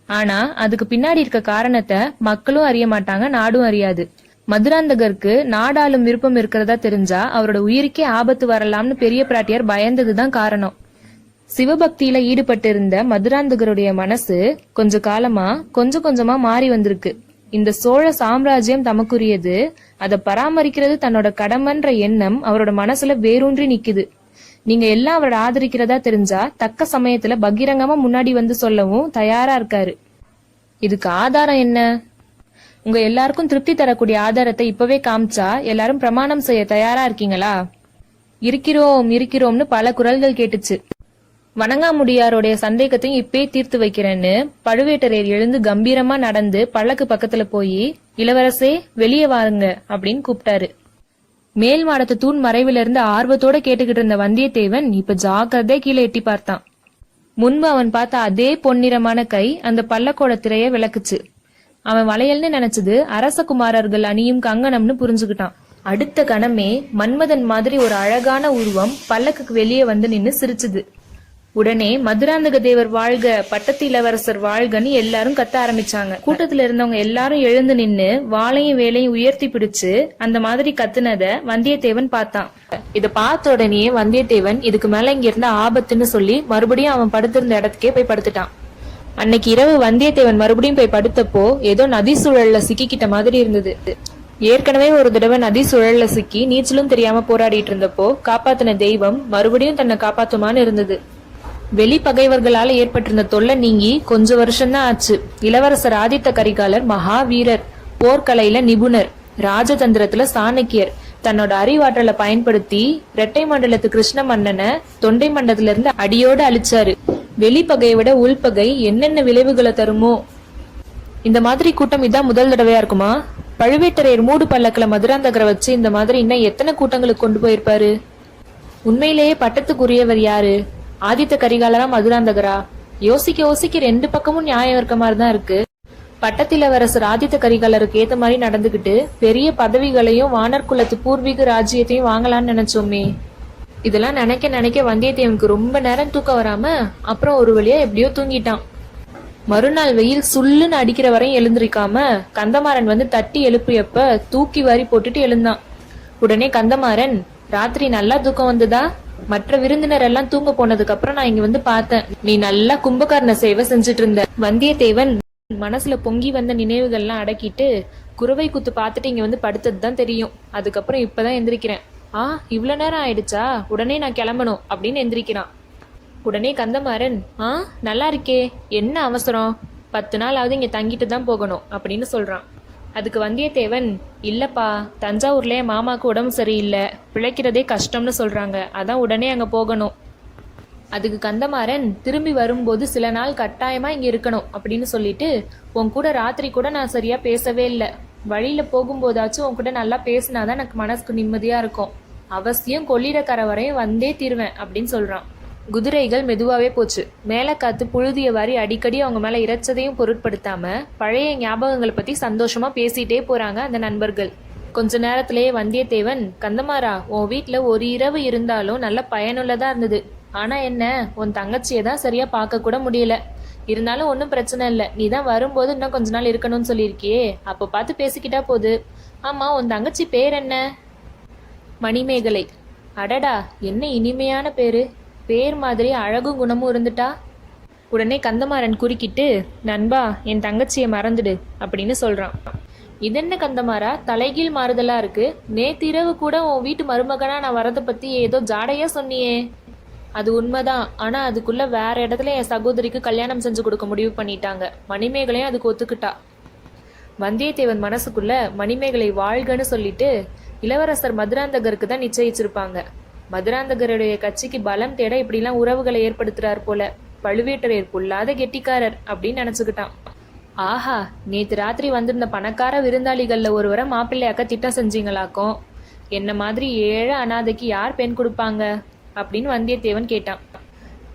ஆனா அதுக்கு பின்னாடி இருக்க காரணத்தை மக்களும் அறிய மாட்டாங்க, நாடும் அறியாது. மதுராந்தகருக்கு நாடாளும் விருப்பம் இருக்கிறதா தெரிஞ்சா அவரோட உயிருக்கே ஆபத்து வரலாம்னு பெரிய பிராட்டியார் பயந்ததுதான் காரணம். சிவபக்தியில ஈடுபட்டு இருந்த மதுராந்தகருடைய மனசு கொஞ்ச காலமா கொஞ்சம் கொஞ்சமா மாறி வந்திருக்கு. இந்த சோழ சாம்ராஜ்யம் தமக்குரியது, அதை பராமரிக்கிறது தன்னோட கடமைன்ற எண்ணம் அவரோட மனசுல வேரூன்றி நிக்குது. நீங்க எல்லாம் அவரோட ஆதரிக்கிறதா தெரிஞ்சா தக்க சமயத்துல பகிரங்கமா முன்னாடி வந்து சொல்லவும் தயாரா இருக்காரு. இதுக்கு ஆதாரம் என்ன? உங்க எல்லாருக்கும் திருப்தி தரக்கூடிய ஆதாரத்தை இப்பவே காமிச்சா எல்லாரும் பிரமாணம் செய்ய தயாரா இருக்கீங்களா? இருக்கிறோம் இருக்கிறோம்னு பல குரல்கள் கேட்டுச்சு. வணங்காமுடியாருடைய சந்தேகத்தையும் இப்பயே தீர்த்து வைக்கிறேன்னு பழுவேட்டரையர் எழுந்து கம்பீரமா நடந்து பல்லக்கு பக்கத்துல போய், இளவரசே வெளியே வாருங்க அப்படின்னு கூப்பிட்டாரு. மேல் மாடத்து தூண் மறைவில இருந்து ஆர்வத்தோட கேட்டுக்கிட்டு இருந்த வந்தியத்தேவன் இப்ப ஜாக்கிரதை கீழே எட்டி பார்த்தான். முன்பு அவன் பார்த்த அதே பொன்னிறமான கை அந்த பல்லக்கோட திரைய விளக்குச்சு. அவன் வளையல்னு நினைச்சது அரசகுமாரர்கள் அணியும் கங்கணம்னு புரிஞ்சுக்கிட்டான். அடுத்த கணமே மன்மதன் மாதிரி ஒரு அழகான உருவம் பல்லக்குக்கு வெளியே வந்து நின்னு சிரிச்சுது. உடனே மதுராந்தக தேவர் வாழ்க, பட்டத்து இளவரசர் வாழ்கன்னு எல்லாரும் கத்த ஆரம்பிச்சாங்க. கூட்டத்துல இருந்தவங்க எல்லாரும் எழுந்து நின்னு வாளையும் வேலையும் உயர்த்தி பிடிச்சு அந்த மாதிரி கத்துனத வந்தியத்தேவன் பார்த்தான். இத பார்த்த உடனே வந்தியத்தேவன் இதுக்கு மேல இங்க இருந்த ஆபத்துன்னு சொல்லி மறுபடியும் அவன் படுத்திருந்த இடத்துக்கே போய் படுத்துட்டான். அன்னைக்கு இரவு வந்தியத்தேவன் மறுபடியும் போய் படுத்தப்போ ஏதோ நதி சுழல்ல சிக்கிக்கிட்ட மாதிரி இருந்தது. ஏற்கனவே ஒரு தடவை நதி சுழல்ல சிக்கி நீச்சலும் தெரியாம போராடிட்டு இருந்தப்போ காப்பாத்தின தெய்வம் மறுபடியும் தன்னை காப்பாத்துமான்னு இருந்தது. வெளி பகைவர்களால ஏற்பட்டிருந்த தொல்லை நீங்கி கொஞ்ச வருஷம்தான் ஆச்சு. இளவரசர் ஆதித்த கரிகாலர் மகா வீரர், போர்க்கலையில நிபுணர், ராஜதந்திரத்துல சாணக்கியர். தன்னோட அறிவாற்றலை பயன்படுத்தி இரட்டை மண்டலத்து கிருஷ்ண மன்னனை தொண்டை மண்டலத்துல இருந்து அடியோடு அழிச்சாரு. வெளிப்பகையை விட உள்பகை என்னென்ன விளைவுகளை தருமோ. இந்த மாதிரி கூட்டம் இதான் முதல் தடவையா இருக்குமா? பழுவேட்டரையர் மூடு பல்லக்கில மதுராந்தகரை வச்சு இந்த மாதிரி இன்னும் எத்தனை கூட்டங்களுக்கு கொண்டு போயிருப்பாரு? உண்மையிலேயே பட்டத்துக்குரியவர் யாரு? ஆதித்த கரிகாலரா மதுராந்தகரா? யோசிக்க யோசிக்க ரெண்டு பக்கமும் நியாயம் இருக்க மாதிரிதான் இருக்கு. பட்டத்திலவரசர் ஆதித்த கரிகாலருக்கு ஏத்த மாதிரி நடந்துகிட்டு பெரிய பதவிகளையும் வானர் குலத்து பூர்வீக ராஜ்யத்தையும் வாங்கலாம்னு நினைச்சோமே. இதெல்லாம் நினைக்க நினைக்க வந்தியத்தேவனுக்கு ரொம்ப நேரம் தூக்கம் வராம அப்புறம் ஒரு வழியா எப்படியோ தூங்கிட்டான். மறுநாள் வெயில் சுள்ளுன்னு அடிக்கிற வரையும் எழுந்திருக்காம கந்தமாறன் வந்து தட்டி எழுப்பியப்ப தூக்கி வாரி போட்டுட்டு எழுந்தான். உடனே கந்தமாறன், ராத்திரி நல்லா தூக்கம் வந்ததா? மற்ற விருந்தினர் எல்லாம் தூங்க போனதுக்கு அப்புறம் நான் இங்க வந்து பார்த்தேன். நீ நல்லா கும்பகர்ண சேவை செஞ்சுட்டு இருந்த. வந்தியத்தேவன் மனசுல பொங்கி வந்த நினைவுகள்லாம் அடக்கிட்டு குறவை குத்து பார்த்துட்டு இங்க வந்து படுத்ததுதான் தெரியும். அதுக்கப்புறம் இப்பதான் எந்திரிக்கிறேன். இவ்வளவு நேரம் ஆயிடுச்சா? உடனே நான் கிளம்பணும் அப்படின்னு எந்திரிக்கிறான். உடனே கந்தமாறன், நல்லா இருக்கே, என்ன அவசரம்? 10 நாளாவது இங்க தங்கிட்டு தான் போகணும் அப்படின்னு சொல்றான். அதுக்கு வந்தியத்தேவன், இல்லப்பா, தஞ்சாவூர்ல மாமாக்கு உடம்பு சரியில்லை, பிழைக்கிறதே கஷ்டம்னு சொல்றாங்க, அதான் உடனே அங்க போகணும். அதுக்கு கந்தமாறன், திரும்பி வரும்போது சில நாள் கட்டாயமா இங்க இருக்கணும் அப்படின்னு சொல்லிட்டு, உன் கூட ராத்திரி கூட நான் சரியா பேசவே இல்லை. வழியில போகும்போதாச்சும் உன் கூட நல்லா பேசினாதான் எனக்கு மனசுக்கு நிம்மதியா இருக்கும். அவசியம் கொள்ளிடக்கரை வரையும் வந்தே தீருவேன் அப்படின்னு சொல்றான். குதிரைகள் மெதுவாவே போச்சு. மேல காத்து புழுதிய வாரி அடிக்கடி அவங்க மேல இறைச்சதையும் பொருட்படுத்தாம பழைய ஞாபகங்களை பத்தி சந்தோஷமா பேசிட்டே போறாங்க அந்த நண்பர்கள். கொஞ்ச நேரத்திலேயே வந்தியத்தேவன், கந்தமாறா, உன் வீட்டுல ஒரு இரவு இருந்தாலும் நல்ல பயனுள்ளதா இருந்தது. ஆனா என்ன, உன் தங்கச்சியை தான் சரியா பார்க்க கூட முடியல. இருந்தாலும் ஒன்றும் பிரச்சனை இல்லை, நீ தான் வரும்போது இன்னும் கொஞ்ச நாள் இருக்கணும்னு சொல்லியிருக்கியே, அப்போ பார்த்து பேசிக்கிட்டா போகுது. ஆமா, உன் தங்கச்சி பேர் என்ன? மணிமேகலை. அடடா, என்ன இனிமையான பேரு. பேர் மாதிரி அழகும் குணமும் இருந்துட்டா. உடனே கந்தமாறன் குறுக்கிட்டு, நண்பா, என் தங்கச்சியை மறந்துடு அப்படின்னு சொல்றான். இதென்ன கந்தமாறா, தலைகீழ் மாறுதலா இருக்கு. நேத்திரவு கூட உன் வீட்டு மருமகனா நான் வரதை பத்தி ஏதோ ஜாடையா சொன்னியே. அது உண்மைதான், ஆனா அதுக்குள்ள வேற இடத்துல என் சகோதரிக்கு கல்யாணம் செஞ்சு கொடுக்க முடிவு பண்ணிட்டாங்க. மணிமேகலையும் அதுக்கு ஒத்துக்கிட்டா. வந்தியத்தேவன் மனசுக்குள்ள மணிமேகலை வாழ்கன்னு சொல்லிட்டு, இளவரசர் மதுராந்தகருக்கு தான் நிச்சயிச்சிருப்பாங்க. மதுராந்தகருடைய கட்சிக்கு பலம் தேட இப்படிலாம் உறவுகளை ஏற்படுத்துறார் போல. பழுவேட்டரையர் பொல்லாத கெட்டிக்காரர் அப்படின்னு நினைச்சுக்கிட்டான். ஆஹா, நேத்து ராத்திரி வந்திருந்த பணக்கார விருந்தாளிகள்ல ஒருவரை மாப்பிள்ளையாக்க திட்டம் செஞ்சீங்களாக்கும். என்ன மாதிரி ஏழை அனாதைக்கு யார் பெண் கொடுப்பாங்க அப்படின்னு வந்தியத்தேவன் கேட்டான்.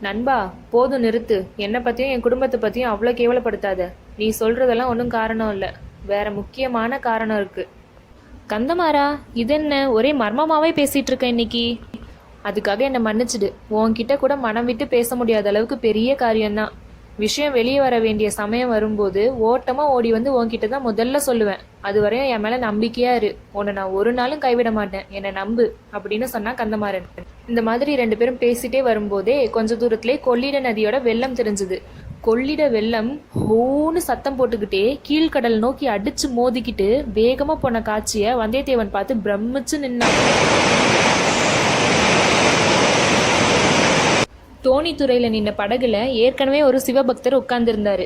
நண்பா, போதும் நிறுத்து. என்னை பத்தியும் என் குடும்பத்தை பத்தியும் அவ்வளோ கேவலப்படுத்தாத. நீ சொல்றதெல்லாம் ஒன்றும் காரணம் இல்லை, வேற முக்கியமான காரணம் இருக்கு. கந்தமாறா, இது என்ன ஒரே மர்மமாவே பேசிட்டு இருக்க இன்னைக்கு? அதுக்காக என்னை மன்னிச்சிடு. உன்கிட்ட கூட மனம் விட்டு பேச முடியாத அளவுக்கு பெரிய காரியம்தான். விஷயம் வெளியே வர வேண்டிய சமயம் வரும்போது ஓட்டமா ஓடி வந்து உன்கிட்ட தான் முதல்ல சொல்லுவேன். அது வரையும் என் மேல நம்பிக்கையா இரு. உன்னை நான் ஒரு நாளும் கைவிட மாட்டேன், என்னை நம்பு அப்படின்னு சொன்னா கந்தமாறன். இந்த மாதிரி 2 பேரும் பேசிட்டே வரும்போதே கொஞ்ச தூரத்திலே கொள்ளிட நதியோட வெள்ளம் தெரிஞ்சது. கொள்ளிட வெள்ளம் ஹோன்னு சத்தம் போட்டுக்கிட்டே கீழ்கடல் நோக்கி அடிச்சு மோதிக்கிட்டு வேகமா போன காட்சிய வந்தியத்தேவன் பார்த்து பிரமிச்சு நின்னான். தோணித்துறையில நின்ன படகுல ஏற்கனவே ஒரு சிவபக்தர் உட்கார்ந்து இருந்தாரு.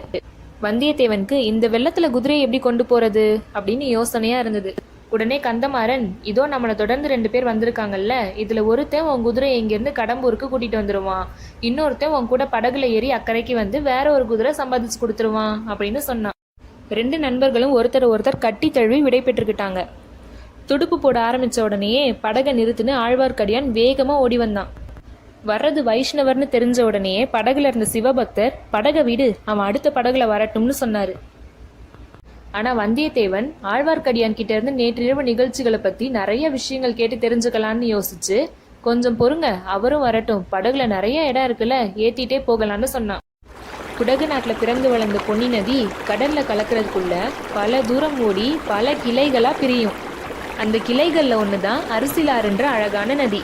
வந்தியத்தேவனுக்கு இந்த வெள்ளத்துல குதிரையை எப்படி கொண்டு போறது அப்படின்னு யோசனையா இருந்தது. உடனே கந்தமாறன், இதோ நம்மளை தொடர்ந்து 2 பேர் வந்திருக்காங்கல்ல, இதுல ஒருத்தன் உன் குதிரையை இங்கிருந்து கடம்பூருக்கு கூட்டிட்டு வந்துருவான், இன்னொருத்தன் உன் கூட படகுல ஏறி அக்கறைக்கு வந்து வேற ஒரு குதிரை சம்பாதிச்சு கொடுத்துருவான் அப்படின்னு சொன்னான். 2 நண்பர்களும் ஒருத்தர் கட்டி தழுவி விடை பெற்றுக்கிட்டாங்க. துடுப்பு போட ஆரம்பிச்ச உடனேயே படகை நிறுத்துன்னு ஆழ்வார்க்கடியான் வேகமா ஓடி வந்தான். வர்றது வைஷ்ணவர்னு தெரிஞ்ச உடனேயே படகுல இருந்த சிவபக்தர், படகை விடு, அவன் அடுத்த படகுல வரட்டும்னு சொன்னாரு. ஆனா வந்தியத்தேவன் ஆழ்வார்க்கடியான் கிட்ட இருந்து நேற்றிரவு நிகழ்ச்சிகளை பத்தி நிறைய விஷயங்கள் கேட்டு தெரிஞ்சுக்கலான்னு யோசிச்சு, கொஞ்சம் பொறுங்க, அவரும் வரட்டும், படகுல நிறைய இடம் இருக்குல்ல, ஏத்திட்டே போகலான்னு சொன்னான். குடகு நாட்டுல பிறந்து வளர்ந்த பொன்னி நதி கடல்ல கலக்கிறதுக்குள்ள பல தூரம் ஓடி பல கிளைகளா பிரியும். அந்த கிளைகள்ல ஒண்ணுதான் அரிசிலாறுன்ற அழகான நதி.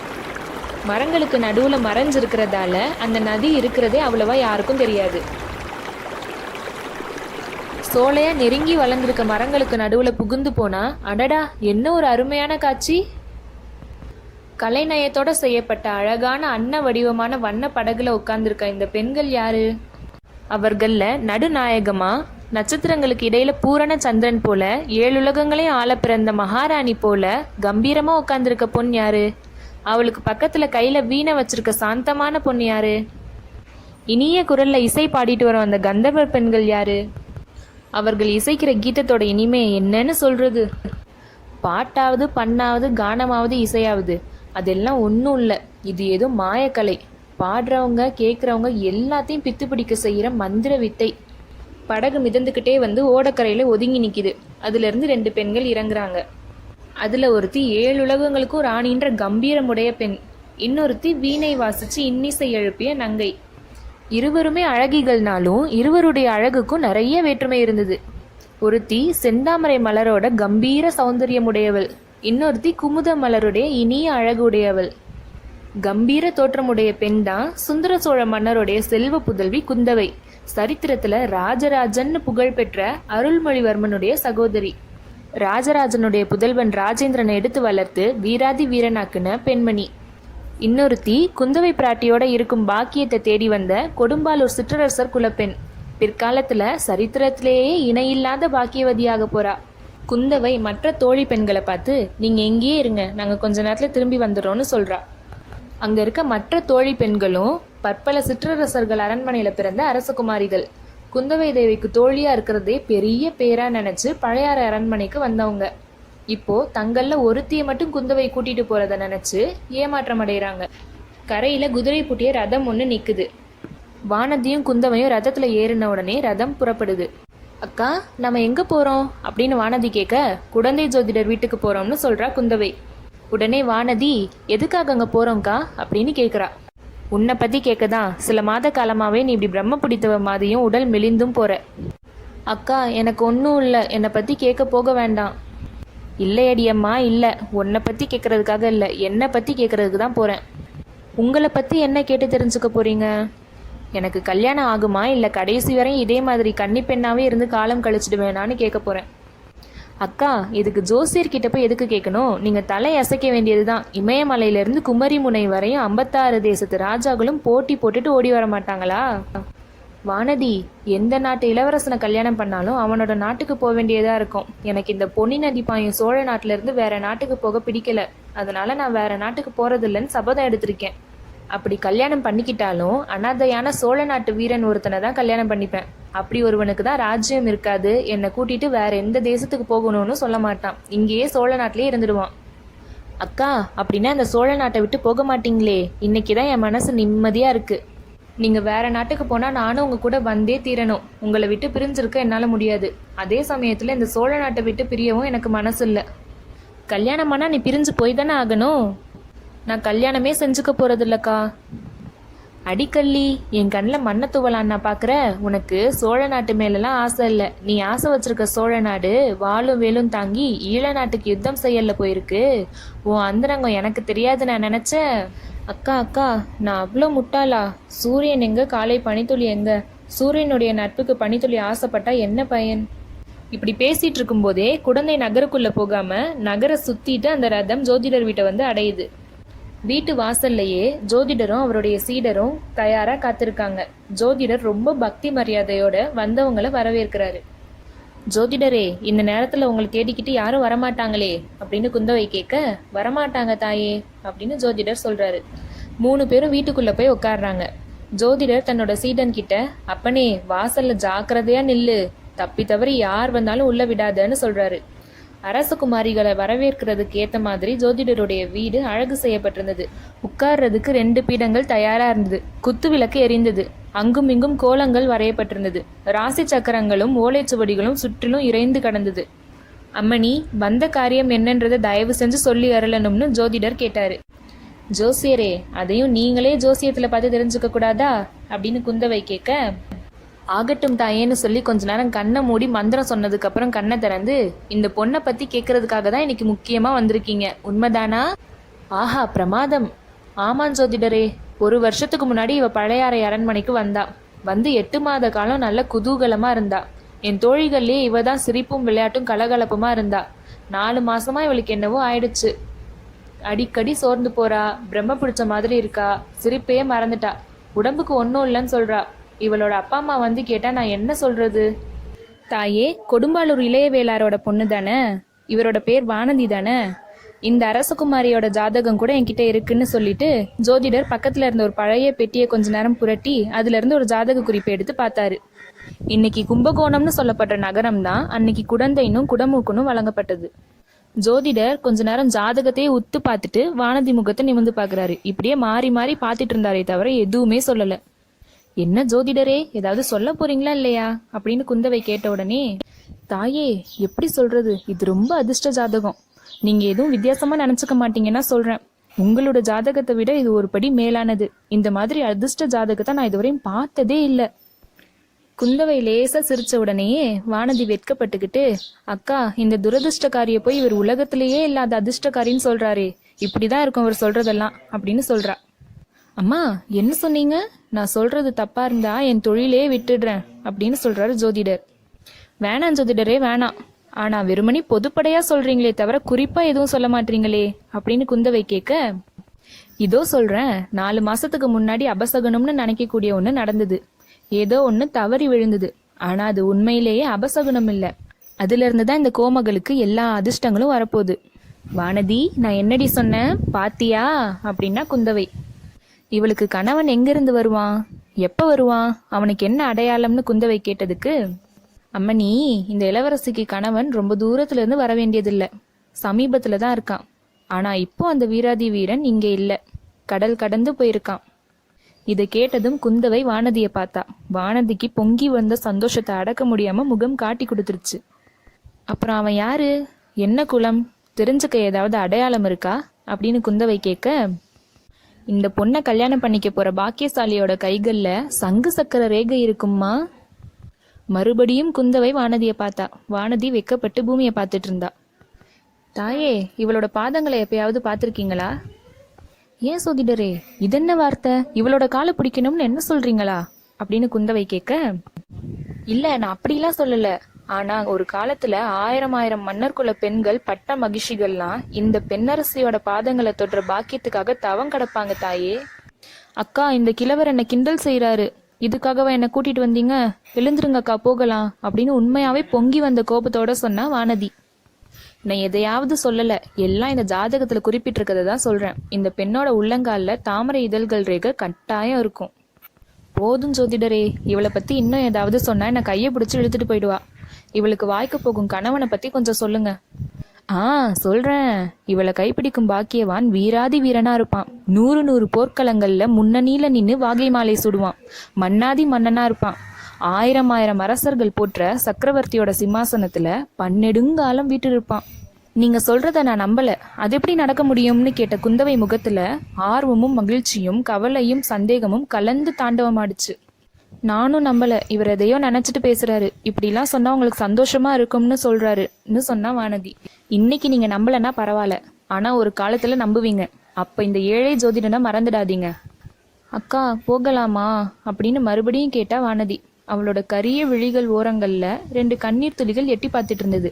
மரங்களுக்கு நடுவுல மறைஞ்சிருக்கிறதால அந்த நதி இருக்கிறதே அவ்வளவா யாருக்கும் தெரியாது. சோலையா நெருங்கி வளர்ந்திருக்க மரங்களுக்கு நடுவுல புகுந்து போனா, அடடா, என்ன ஒரு அருமையான காட்சி! கலைநயத்தோட செய்யப்பட்ட அழகான அன்ன வடிவமான வண்ண படகுல உட்கார்ந்துருக்க இந்த பெண்கள் யாரு? அவர்கள்ல நடுநாயகமா நட்சத்திரங்களுக்கு இடையில பூரண சந்திரன் போல 7 உலகங்களையும் ஆள பிறந்த மகாராணி போல கம்பீரமா உட்கார்ந்துருக்க பொன் யாரு? அவளுக்கு பக்கத்துல கையில வீணை வச்சிருக்க சாந்தமான பொண்ணு யாரு? இனிய குரல்ல இசை பாடிட்டு வரும் அந்த கந்தர்வ பெண்கள் யாரு? அவர்கள் இசைக்கிற கீதத்தோட இனிமே என்னன்னு சொல்றது? பாட்டாவது பண்ணாவது கானமாவது இசையாவது அதெல்லாம் ஒன்றும் இல்லை, இது ஏதோ மாயக்கலை. பாடுறவங்க கேட்குறவங்க எல்லாத்தையும் பித்து பிடிக்க செய்கிற மந்திர வித்தை. படகு மிதந்துக்கிட்டே வந்து ஓடக்கரையில ஒதுங்கி நிற்கிது. அதுலேருந்து 2 பெண்கள் இறங்குறாங்க. அதில் ஒருத்தி 7 உலகங்களுக்கும் ராணின்ற கம்பீரமுடைய பெண், இன்னொருத்தி வீணை வாசிச்சு இன்னிசை எழுப்பிய நங்கை. இருவருமே அழகிகள்னாலும் இருவருடைய அழகுக்கும் நிறைய வேற்றுமை இருந்தது. ஒருத்தி செந்தாமரை மலரோட கம்பீர சௌந்தரியமுடையவள், இன்னொருத்தி குமுத மலருடைய இனிய அழகுடையவள். கம்பீர தோற்றமுடைய பெண் தான் சுந்தர சோழ மன்னருடைய செல்வ புதல்வி குந்தவை. சரித்திரத்துல ராஜராஜன்னு புகழ்பெற்ற அருள்மொழிவர்மனுடைய சகோதரி. ராஜராஜனுடைய புதல்வன் ராஜேந்திரனை எடுத்து வளர்த்து வீராதி வீரனாக்குன பெண்மணி. இன்னொருத்தி குந்தவை பிராட்டியோட இருக்கும் பாக்கியத்தை தேடி வந்த கொடும்பாலூர் சிற்றரசர் குலப்பெண். பிற்காலத்துல சரித்திரத்திலேயே இணையில்லாத பாக்கியவதியாக போறா. குந்தவை மற்ற தோழி பெண்களை பார்த்து, நீங்க எங்கேயே இருங்க, நாங்க கொஞ்ச நேரத்துல திரும்பி வந்துடுறோம்னு சொல்றா. அங்க இருக்க மற்ற தோழி பெண்களும் பற்பல சிற்றரசர்கள் அரண்மனையில பிறந்த அரசகுமாரிகள். குந்தவை தேவிக்கு தோழியா இருக்கிறதே பெரிய பேரா நினைச்சு பழையாறை அரண்மனைக்கு வந்தவங்க. இப்போ தங்கள்ல ஒருத்தியை மட்டும் குந்தவை கூட்டிட்டு போறத நினைச்சு ஏமாற்றம் அடைகிறாங்க. கரையில குதிரை பூட்டிய ரதம் ஒண்ணு நிக்குது. வானதியும் குந்தவையும் ரதத்துல ஏறின உடனே ரதம் புறப்படுது. அக்கா, நம்ம எங்க போறோம் அப்படின்னு வானதி கேட்க, குடந்தை ஜோதிடர் வீட்டுக்கு போறோம்னு சொல்றா குந்தவை. உடனே வானதி, எதுக்காக அங்க போறோம்க்கா அப்படின்னு கேட்குறா. உன்னை பத்தி கேட்கதான், சில மாத காலமாவே நீ இப்படி பிரம்ம பிடித்தவ மாதிரியும் உடல் மெலிந்தும் போற. அக்கா, எனக்கு ஒன்றும் இல்லை, என்னை பத்தி கேட்க போக வேண்டாம். இல்லையடி அம்மா, இல்லை, உன்னை பத்தி கேட்கறதுக்காக இல்லை, என்னை பத்தி கேட்கறதுக்கு தான் போறேன். உங்களை பத்தி என்ன கேட்டு தெரிஞ்சுக்க போறீங்க? எனக்கு கல்யாணம் ஆகுமா, இல்லை கடைசி வரையும் இதே மாதிரி கன்னி பெண்ணாவே இருந்து காலம் கழிச்சிடுவேனான்னு கேட்க போறேன். அக்கா, இதுக்கு ஜோசியர்கிட்ட போய் எதுக்கு கேட்கணும்? நீங்க தலை அசைக்க வேண்டியதுதான். இமயமலையிலிருந்து குமரி முனை வரையும் 56 தேசத்து ராஜாக்களும் போட்டி போட்டுட்டு ஓடி வர மாட்டாங்களா? வானதி, எந்த நாட்டு இளவரசனை கல்யாணம் பண்ணாலும் அவனோட நாட்டுக்கு போக வேண்டியதா இருக்கும். எனக்கு இந்த பொன்னி நதி பாயும் சோழ நாட்டுல இருந்து வேற நாட்டுக்கு போக பிடிக்கல. அதனால நான் வேற நாட்டுக்கு போறதில்லைன்னு சபதம் எடுத்திருக்கேன். அப்படி கல்யாணம் பண்ணிக்கிட்டாலும் அனாதையான சோழ நாட்டு வீரன் ஒருத்தனை தான் கல்யாணம் பண்ணிப்பேன். அப்படி ஒருவனுக்கு தான் ராஜ்யம் இருக்காது, என்னை கூட்டிட்டு வேற எந்த தேசத்துக்கு போகணும்னு சொல்ல மாட்டான். இங்கேயே சோழ நாட்டிலேயே இருந்துடுவான். அக்கா, அப்படின்னா அந்த சோழ நாட்டை விட்டு போக மாட்டீங்களே? இன்னைக்குதான் என் மனசு நிம்மதியா இருக்கு. நீங்க வேற நாட்டுக்கு போனா நானும் உங்க கூட வந்தே தீரணும். உங்களை விட்டு பிரிஞ்சிருக்க என்னால முடியாது. அதே சமயத்துல இந்த சோழ நாட்டை விட்டு பிரியவும் எனக்கு மனசு இல்லை. கல்யாணமானா நீ பிரிஞ்சு போய் தானே ஆகணும். நான் கல்யாணமே செஞ்சுக்க போறது இல்லக்கா. அடிக்கல்லி, என் கண்ணில் மண்ணை தூவலான்னா பாக்குற? உனக்கு சோழ நாட்டு மேலெல்லாம் ஆசை இல்லை. நீ ஆசை வச்சிருக்க சோழ நாடு வாளும் வேலும் தாங்கி ஈழ நாட்டுக்கு யுத்தம் செய்யல போயிருக்கு. உன் அந்தரங்கம் எனக்கு தெரியாது நான் நினைச்சேன். அக்கா அக்கா, நான் அவ்வளோ முட்டாளா? சூரியன் எங்க, காலை பனித்துளி எங்க? சூரியனுடைய நட்புக்கு பனித்துளி ஆசைப்பட்டா என்ன பயன்? இப்படி பேசிட்டு இருக்கும் போதே குடந்தை நகருக்குள்ள போகாம நகரை சுத்திட்டு அந்த ரதம் ஜோதிடர் வீட்டை வந்து அடையுது. வீட்டு வாசல்லையே ஜோதிடரும் அவருடைய சீடரும் தயாரா காத்திருக்காங்க. ஜோதிடர் ரொம்ப பக்தி மரியாதையோட வந்தவங்களை வரவேற்கிறாரு. ஜோதிடரே, இந்த நேரத்துல உங்களை தேடிக்கிட்டு யாரும் வரமாட்டாங்களே அப்படின்னு குந்தவை கேட்க, வரமாட்டாங்க தாயே அப்படின்னு ஜோதிடர் சொல்றாரு. 3 பேரும் வீட்டுக்குள்ள போய் உட்கார்றாங்க. ஜோதிடர் தன்னோட சீடன் கிட்ட, அப்பனே வாசல்ல ஜாக்கிரதையா நில்லு, தப்பி தவறி யார் வந்தாலும் உள்ள விடாதன்னு சொல்றாரு. அரசகுமாரிகளை வரவேற்கிறதுக்கு ஏத்த மாதிரி ஜோதிடருடைய வீடு அழகு செய்யப்பட்டிருந்தது. உட்கார்றதுக்கு 2 பீடங்கள் தயாரா இருந்தது. குத்து விளக்கு எரிந்தது. அங்கும் இங்கும் கோலங்கள் வரையப்பட்டிருந்தது. ராசி சக்கரங்களும் ஓலைச்சுவடிகளும் சுற்றிலும் இறைந்து கடந்தது. அம்மணி, வந்த காரியம் என்னன்றதை தயவு செஞ்சு சொல்லி அருளணும்னு ஜோதிடர் கேட்டாரு. ஜோசியரே, அதையும் நீங்களே ஜோசியத்துல பார்த்து தெரிஞ்சுக்க கூடாதா அப்படின்னு குந்தவை கேட்க, ஆகட்டும் தாயேன்னு சொல்லி கொஞ்ச நேரம் கண்ணை மூடி மந்திரம் சொன்னதுக்கு அப்புறம் கண்ணை திறந்து, இந்த பொண்ணை பத்தி கேட்கறதுக்காக தான் இன்னைக்கு முக்கியமா வந்திருக்கீங்க, உண்மைதானா? ஆஹா, பிரமாதம். ஆமாம் ஜோதிடரே, 1 வருஷத்துக்கு முன்னாடி இவ பழையாறை அரண்மனைக்கு வந்தா. வந்து 8 மாத காலம் நல்ல குதூகலமா இருந்தா. என் தோழிகள்லயே இவ தான் சிரிப்பும் விளையாட்டும் கலகலப்புமா இருந்தா. 4 மாசமா இவளுக்கு என்னவோ ஆயிடுச்சு. அடிக்கடி சோர்ந்து போறா, பிரம்ம பிடிச்ச மாதிரி இருக்கா, சிரிப்பையே மறந்துட்டா, உடம்புக்கு ஒன்றும் இல்லைன்னு சொல்றா. இவளோட அப்பா அம்மா வந்து கேட்டா நான் என்ன சொல்றது? தாயே, கொடும்பாளூர் இளைய வேளாரோட பொண்ணு தானே? இவரோட பேர் வானதி தானே? இந்த அரசகுமாரியோட ஜாதகம் கூட என்கிட்ட இருக்குன்னு சொல்லிட்டு ஜோதிடர் பக்கத்துல இருந்த ஒரு பழைய பெட்டியை கொஞ்ச நேரம் புரட்டி அதுல இருந்து ஒரு ஜாதக குறிப்பை எடுத்து பார்த்தாரு. இன்னைக்கு கும்பகோணம்னு சொல்லப்பட்ட நகரம் தான் அன்னைக்கு குடந்தைனும் குடமூக்கனும் வழங்கப்பட்டது. ஜோதிடர் கொஞ்ச நேரம் ஜாதகத்தையே உத்து பார்த்துட்டு வானதி முகத்தை நிமிர்ந்து பாக்குறாரு. இப்படியே மாறி மாறி பார்த்துட்டு இருந்தாரே தவிர எதுவுமே சொல்லல. என்ன ஜோதிடரே, ஏதாவது சொல்ல போறீங்களா இல்லையா அப்படின்னு குந்தவை கேட்ட உடனே, தாயே எப்படி சொல்றது, இது ரொம்ப அதிர்ஷ்ட ஜாதகம். நீங்க எதுவும் வித்தியாசமா நினைச்சுக்க மாட்டீங்கன்னா சொல்றேன். உங்களோட ஜாதகத்தை விட இது ஒரு படி மேலானது. இந்த மாதிரி அதிர்ஷ்ட ஜாதகத்தை நான் இதுவரையும் பார்த்ததே இல்லை. குந்தவை லேசா சிரிச்ச உடனேயே வானதி வெட்கப்பட்டுக்கிட்டு, அக்கா, இந்த துரதிருஷ்டக்காரிய போய் இவர் உலகத்திலேயே இல்லாத அதிர்ஷ்டக்காரின்னு சொல்றாரே, இப்படிதான் இருக்கும் இவர் சொல்றதெல்லாம் அப்படின்னு சொல்றா. அம்மா, என்ன சொன்னீங்க? நான் சொல்றது தப்பா இருந்தா என் தொழிலே விட்டுடுறேன் அப்படின்னு சொல்றாரு ஜோதிடர். வேணாம் ஜோதிடரே, வேணாம். ஆனா வெறுமனி பொதுப்படையா சொல்றீங்களே தவிர குறிப்பா எதுவும் சொல்ல மாட்டீங்களே அப்படின்னு குந்தவை கேட்க, இதோ சொல்றேன். 4 மாசத்துக்கு முன்னாடி அபசகுனம்னு நினைக்கக்கூடிய ஒண்ணு நடந்தது. ஏதோ ஒண்ணு தவறி விழுந்தது. ஆனா அது உண்மையிலேயே அபசகுனம் இல்ல. அதுல இருந்துதான் இந்த கோமகளுக்கு எல்லா அதிர்ஷ்டங்களும் வரப்போகுது. வானதி, நான் என்னடி சொன்னேன் பாத்தியா அப்படின்னா குந்தவை. இவளுக்கு கணவன் எங்கிருந்து வருவான், எப்ப வருவான், அவனுக்கு என்ன அடையாளம்னு குந்தவை கேட்டதுக்கு, அம்மனி, இந்த இளவரசிக்கு கணவன் ரொம்ப தூரத்துல இருந்து வர வேண்டியதில்லை, சமீபத்துலதான் இருக்கான். ஆனா இப்போ அந்த வீராதி வீரன் இங்க இல்ல, கடல் கடந்து போயிருக்கான். இதை கேட்டதும் குந்தவை வானதியை பார்த்தா. வானதிக்கு பொங்கி வந்த சந்தோஷத்தை அடக்க முடியாம முகம் காட்டி கொடுத்துருச்சு. அப்புறம் அவன் யாரு, என்ன குலம், தெரிஞ்சுக்க ஏதாவது அடையாளம் இருக்கா அப்படின்னு குந்தவை கேட்க, இந்த பொண்ணை கல்யாணம் பண்ணிக்க போற பாக்கியசாலியோட கைகள்ல சங்கு சக்கர ரேகை இருக்கும்மா. மறுபடியும் குந்தவை வானதியை பார்த்தா. வானதி வெக்கப்பட்டு பூமியை பார்த்துட்டு இருந்தா. தாயே, இவளோட பாதங்களை எப்பயாவது பார்த்திருக்கீங்களா? ஏன் சோதிடரே, இதென்ன வார்த்தை, இவளோட காலை பிடிக்கணும்னு என்ன சொல்றீங்களா அப்படின்னு குந்தவை கேட்க, இல்ல, நான் அப்படிலாம் சொல்லல. ஆனா ஒரு காலத்துல 1000 மன்னர்குல பெண்கள் பட்ட மகிழ்ச்சிகள்லாம் இந்த பெண்ணரசியோட பாதங்களை தொடுற பாக்கியத்துக்காக தவம் கிடப்பாங்க தாயே. அக்கா, இந்த கிழவர் என்ன கிண்டல் செய்யறாரு, இதுக்காகவா என்ன கூட்டிட்டு வந்தீங்க, எழுந்துருங்க அக்கா, போகலாம் அப்படின்னு உண்மையாவே பொங்கி வந்த கோபத்தோட சொன்னா வானதி. நான் எதையாவது சொல்லல, எல்லாம் இந்த ஜாதகத்துல குறிப்பிட்டிருக்கதை தான் சொல்றேன். இந்த பெண்ணோட உள்ளங்கால்ல தாமரை இதழ்கள் ரேகை கட்டாயம் இருக்கும். போதும் ஜோதிடரே, இவளை பத்தி இன்னும் ஏதாவது சொன்னா என்ன கையை பிடிச்சி இழுத்துட்டு போயிடுவா. இவளுக்கு வாய்க்கு போகும் கணவனை பத்தி கொஞ்சம் சொல்லுங்க. சொல்றேன். இவளை கைப்பிடிக்கும் பாக்கியவான் வீராதி வீரனா இருப்பான். 100 போர்க்களங்கள்ல முன்னணியில நின்னு வாகை மாலை சுடுவான். மன்னாதி மன்னனா இருப்பான். 1000 அரசர்கள் போற்ற சக்கரவர்த்தியோட சிம்மாசனத்துல பன்னெடுங்காலம் வீட்டிருப்பான். நீங்க சொல்றத நான் நம்பல, அது எப்படி நடக்க முடியும்னு கேட்ட குந்தவை முகத்துல ஆர்வமும் மகிழ்ச்சியும் கவலையும் சந்தேகமும் கலந்து தாண்டவமாடுச்சு. நானும் நம்பல, இவர் எதையோ நினைச்சிட்டு பேசுறாரு, இப்படிலாம் சொன்னா உங்களுக்கு சந்தோஷமா இருக்கும்னு சொல்றாருன்னு சொன்னா வானதி. இன்னைக்கு நீங்க நம்பலன்னா பரவாயில்ல, ஆனா ஒரு காலத்துல நம்புவீங்க. அப்ப இந்த ஏழை ஜோதிடனை மறந்துடாதீங்க. அக்கா, போகலாமா அப்படின்னு மறுபடியும் கேட்டா வானதி. அவளோட கரிய விழிகள் ஓரங்கள்ல 2 கண்ணீர் துளிகள் எட்டி பார்த்துட்டு இருந்தது.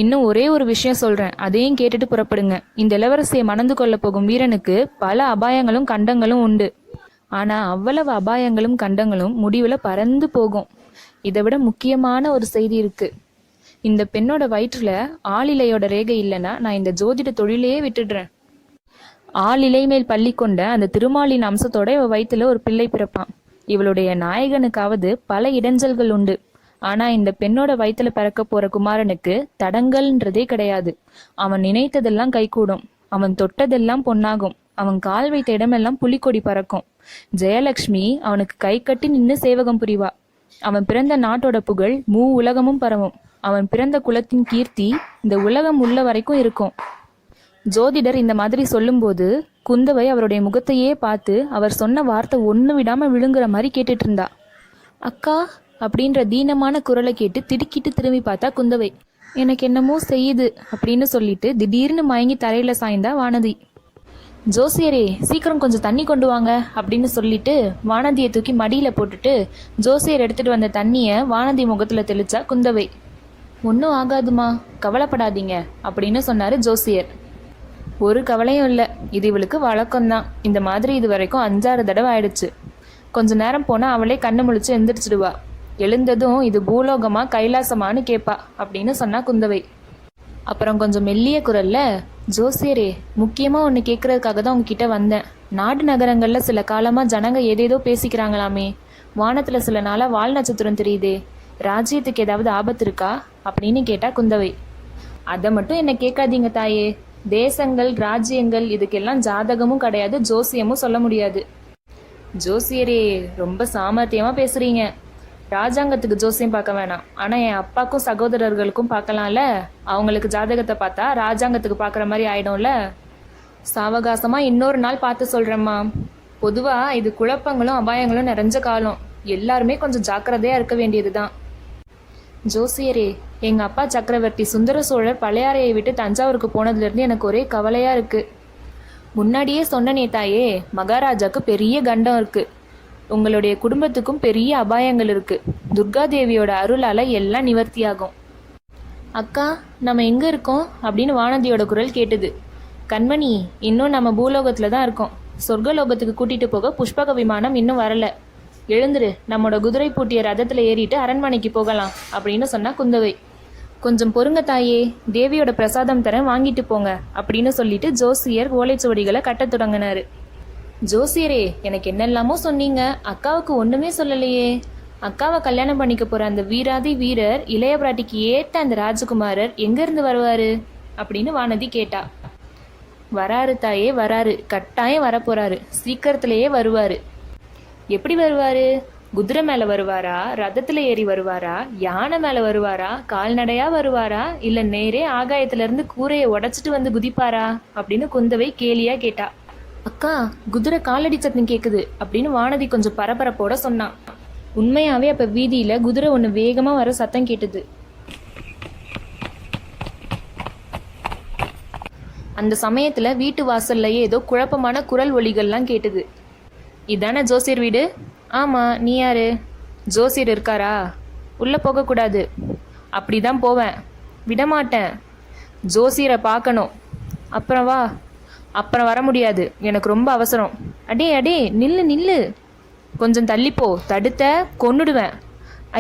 இன்னும் ஒரே ஒரு விஷயம் சொல்றேன், அதையும் கேட்டுட்டு புறப்படுங்க. இந்த இளவரசியை மணந்து கொள்ள போகும் வீரனுக்கு பல அபாயங்களும் கண்டங்களும் உண்டு. ஆனா அவ்வளவு அபாயங்களும் கண்டங்களும் முடிவுல பறந்து போகும். இதை விட முக்கியமான ஒரு செய்தி இருக்கு. இந்த பெண்ணோட வயிற்றுல ஆளிலையோட ரேகை இல்லைன்னா நான் இந்த ஜோதிட தொழிலையே விட்டுடுறேன். ஆளிலை மேல் பள்ளி கொண்ட அந்த திருமாலின் அம்சத்தோட இவ வயிற்றுல ஒரு பிள்ளை பிறப்பான். இவளுடைய நாயகனுக்காவது பல இடைஞ்சல்கள் உண்டு. ஆனா இந்த பெண்ணோட வயிற்றுல பிறக்க போற குமாரனுக்கு தடங்கல்ன்றதே கிடையாது. அவன் நினைத்ததெல்லாம் கைகூடும். அவன் தொட்டதெல்லாம் பொன்னாகும். அவன் கால் வைத்த இடமெல்லாம் புலிக்கொடி பறக்கும். ஜெயலட்சுமி அவனுக்கு கை கட்டி நின்று சேவகம் புரிவா. அவன் பிறந்த நாட்டோட புகழ் உலகமும் பரவும். அவன் பிறந்த குலத்தின் கீர்த்தி இந்த உலகம் உள்ள வரைக்கும் இருக்கும். ஜோதிடர் இந்த மாதிரி சொல்லும்போது குந்தவை அவருடைய முகத்தையே பார்த்து அவர் சொன்ன வார்த்தை ஒண்ணு விடாம விழுங்குற மாதிரி கேட்டுட்டு இருந்தா. அக்கா அப்படின்ற தீனமான குரலை கேட்டு திடுக்கிட்டு திரும்பி பார்த்தா குந்தவை. எனக்கு என்னமோ செய்யுது அப்படின்னு சொல்லிட்டு திடீர்னு மயங்கி தரையில சாய்ந்தா வானதி. ஜோசியரே, சீக்கிரம் கொஞ்சம் தண்ணி கொண்டு வாங்க அப்படின்னு சொல்லிட்டு வானதியை தூக்கி மடியில போட்டுட்டு ஜோசியர் எடுத்துட்டு வந்த தண்ணிய வானதி முகத்துல தெளிச்சா குந்தவை. ஒன்னும் ஆகாதுமா, கவலைப்படாதீங்க அப்படின்னு சொன்னாரு ஜோசியர். ஒரு கவலையும் இல்லை, இது இவளுக்கு வழக்கம்தான். இந்த மாதிரி இது வரைக்கும் 5-6 தடவை ஆயிடுச்சு. கொஞ்ச நேரம் போனா அவளே கண்ணு முழிச்சு எந்திரிச்சிடுவா. எழுந்ததும் இது பூலோகமா கைலாசமானு கேட்பா அப்படின்னு சொன்னா குந்தவை. அப்புறம் கொஞ்சம் மெல்லிய குரல்ல, ஜோசியரே, முக்கியமா ஒன்று கேட்கறதுக்காக தான் உங்ககிட்ட வந்தேன். நாடு நகரங்கள்ல சில காலமா ஜனங்க ஏதேதோ பேசிக்கிறாங்களாமே. வானத்துல சில நாளா வால் நட்சத்திரம் தெரியுதே, ராஜ்யத்துக்கு ஏதாவது ஆபத்து இருக்கா அப்படின்னு கேட்டா குந்தவை. அதை மட்டும் என்ன கேட்காதீங்க தாயே. தேசங்கள் ராஜ்யங்கள் இதுக்கெல்லாம் ஜாதகமும் கிடையாது, ஜோசியமும் சொல்ல முடியாது. ஜோசியரே, ரொம்ப சாமர்த்தியமா பேசுறீங்க. ராஜாங்கத்துக்கு ஜோசியம் பார்க்க வேணாம், ஆனா என் அப்பாக்கும் சகோதரர்களுக்கும் பார்க்கலாம்ல. அவங்களுக்கு ஜாதகத்தை பார்த்தா ராஜாங்கத்துக்கு பார்க்குற மாதிரி ஆயிடும்ல. சாவகாசமா இன்னொரு நாள் பார்த்து சொல்றேம்மா. பொதுவா இது குழப்பங்களும் அபாயங்களும் நிறைஞ்ச காலம். எல்லாருமே கொஞ்சம் ஜாக்கிரதையா இருக்க வேண்டியதுதான். ஜோசியரே, எங்க அப்பா சக்கரவர்த்தி சுந்தர சோழர் பழையாறையை விட்டு தஞ்சாவூருக்கு போனதுல இருந்து எனக்கு ஒரே கவலையா இருக்கு. முன்னாடியே சொன்னனே தாயே, மகாராஜாக்கு பெரிய கண்டம் இருக்கு. உங்களுடைய குடும்பத்துக்கும் பெரிய அபாயங்கள் இருக்கு. துர்காதேவியோட அருளால எல்லாம் நிவர்த்தியாகும். அக்கா, நம்ம எங்க இருக்கோம் அப்படின்னு வானதியோட குரல் கேட்டுது. கண்மணி, இன்னும் நம்ம பூலோகத்துல தான் இருக்கோம். சொர்க்கலோகத்துக்கு கூட்டிட்டு போக புஷ்பக விமானம் இன்னும் வரல. எழுந்துரு, நம்மோட குதிரை பூட்டிய ரதத்துல ஏறிட்டு அரண்மனைக்கு போகலாம் அப்படின்னு சொன்னா குந்தவை. கொஞ்சம் பொறுங்க தாயே, தேவியோட பிரசாதம் தரேன், வாங்கிட்டு போங்க அப்படின்னு சொல்லிட்டு ஜோசியர் ஓலைச்சுவடிகளை கட்ட தொடங்கினாரு. ஜோசியரே, எனக்கு என்னெல்லாமோ சொன்னீங்க, அக்காவுக்கு ஒண்ணுமே சொல்லலையே. அக்காவை கல்யாணம் பண்ணிக்க போற அந்த வீராதி வீரர், இளைய பிராட்டிக்கு ஏத்த அந்த ராஜகுமாரர் எங்க இருந்து வருவாரு அப்படின்னு வானதி கேட்டா. வராரு தாயே, வராரு, கட்டாயம் வரப்போறாரு, சீக்கிரத்திலேயே வருவாரு. எப்படி வருவாரு? குதிரை மேல வருவாரா, ரதத்துல ஏறி வருவாரா, யானை மேல வருவாரா, கால்நடையா வருவாரா, இல்ல நேரே ஆகாயத்துல இருந்து கூரையை உடைச்சிட்டு வந்து குதிப்பாரா அப்படின்னு குந்தவை கேலியா கேட்டா. அக்கா, குதிரை காலடி சத்தம் கேக்குது அப்படின்னு வானதி கொஞ்சம் பரபரப்போட சொன்னான். உண்மையாவே அப்ப வீதியில குதிரை ஒண்ணு வேகமா வர சத்தம் கேட்டது. அந்த சமயத்துல வீட்டு வாசல்லையே ஏதோ குழப்பமான குரல் ஒலிகள்லாம் கேட்டது. இதானே ஜோசியர் வீடு? ஆமா, நீ யாரு? ஜோசியர் இருக்காரா? உள்ள போக கூடாது. அப்படிதான் போவேன், விடமாட்டேன். ஜோசியரை பார்க்கணும். அப்புறம் வா. அப்புறம் வர முடியாது, எனக்கு ரொம்ப அவசரம். அடே அடே, நில்லு நில்லு, கொஞ்சம் தள்ளிப்போ, தடுத்த கொன்னுடுவேன்.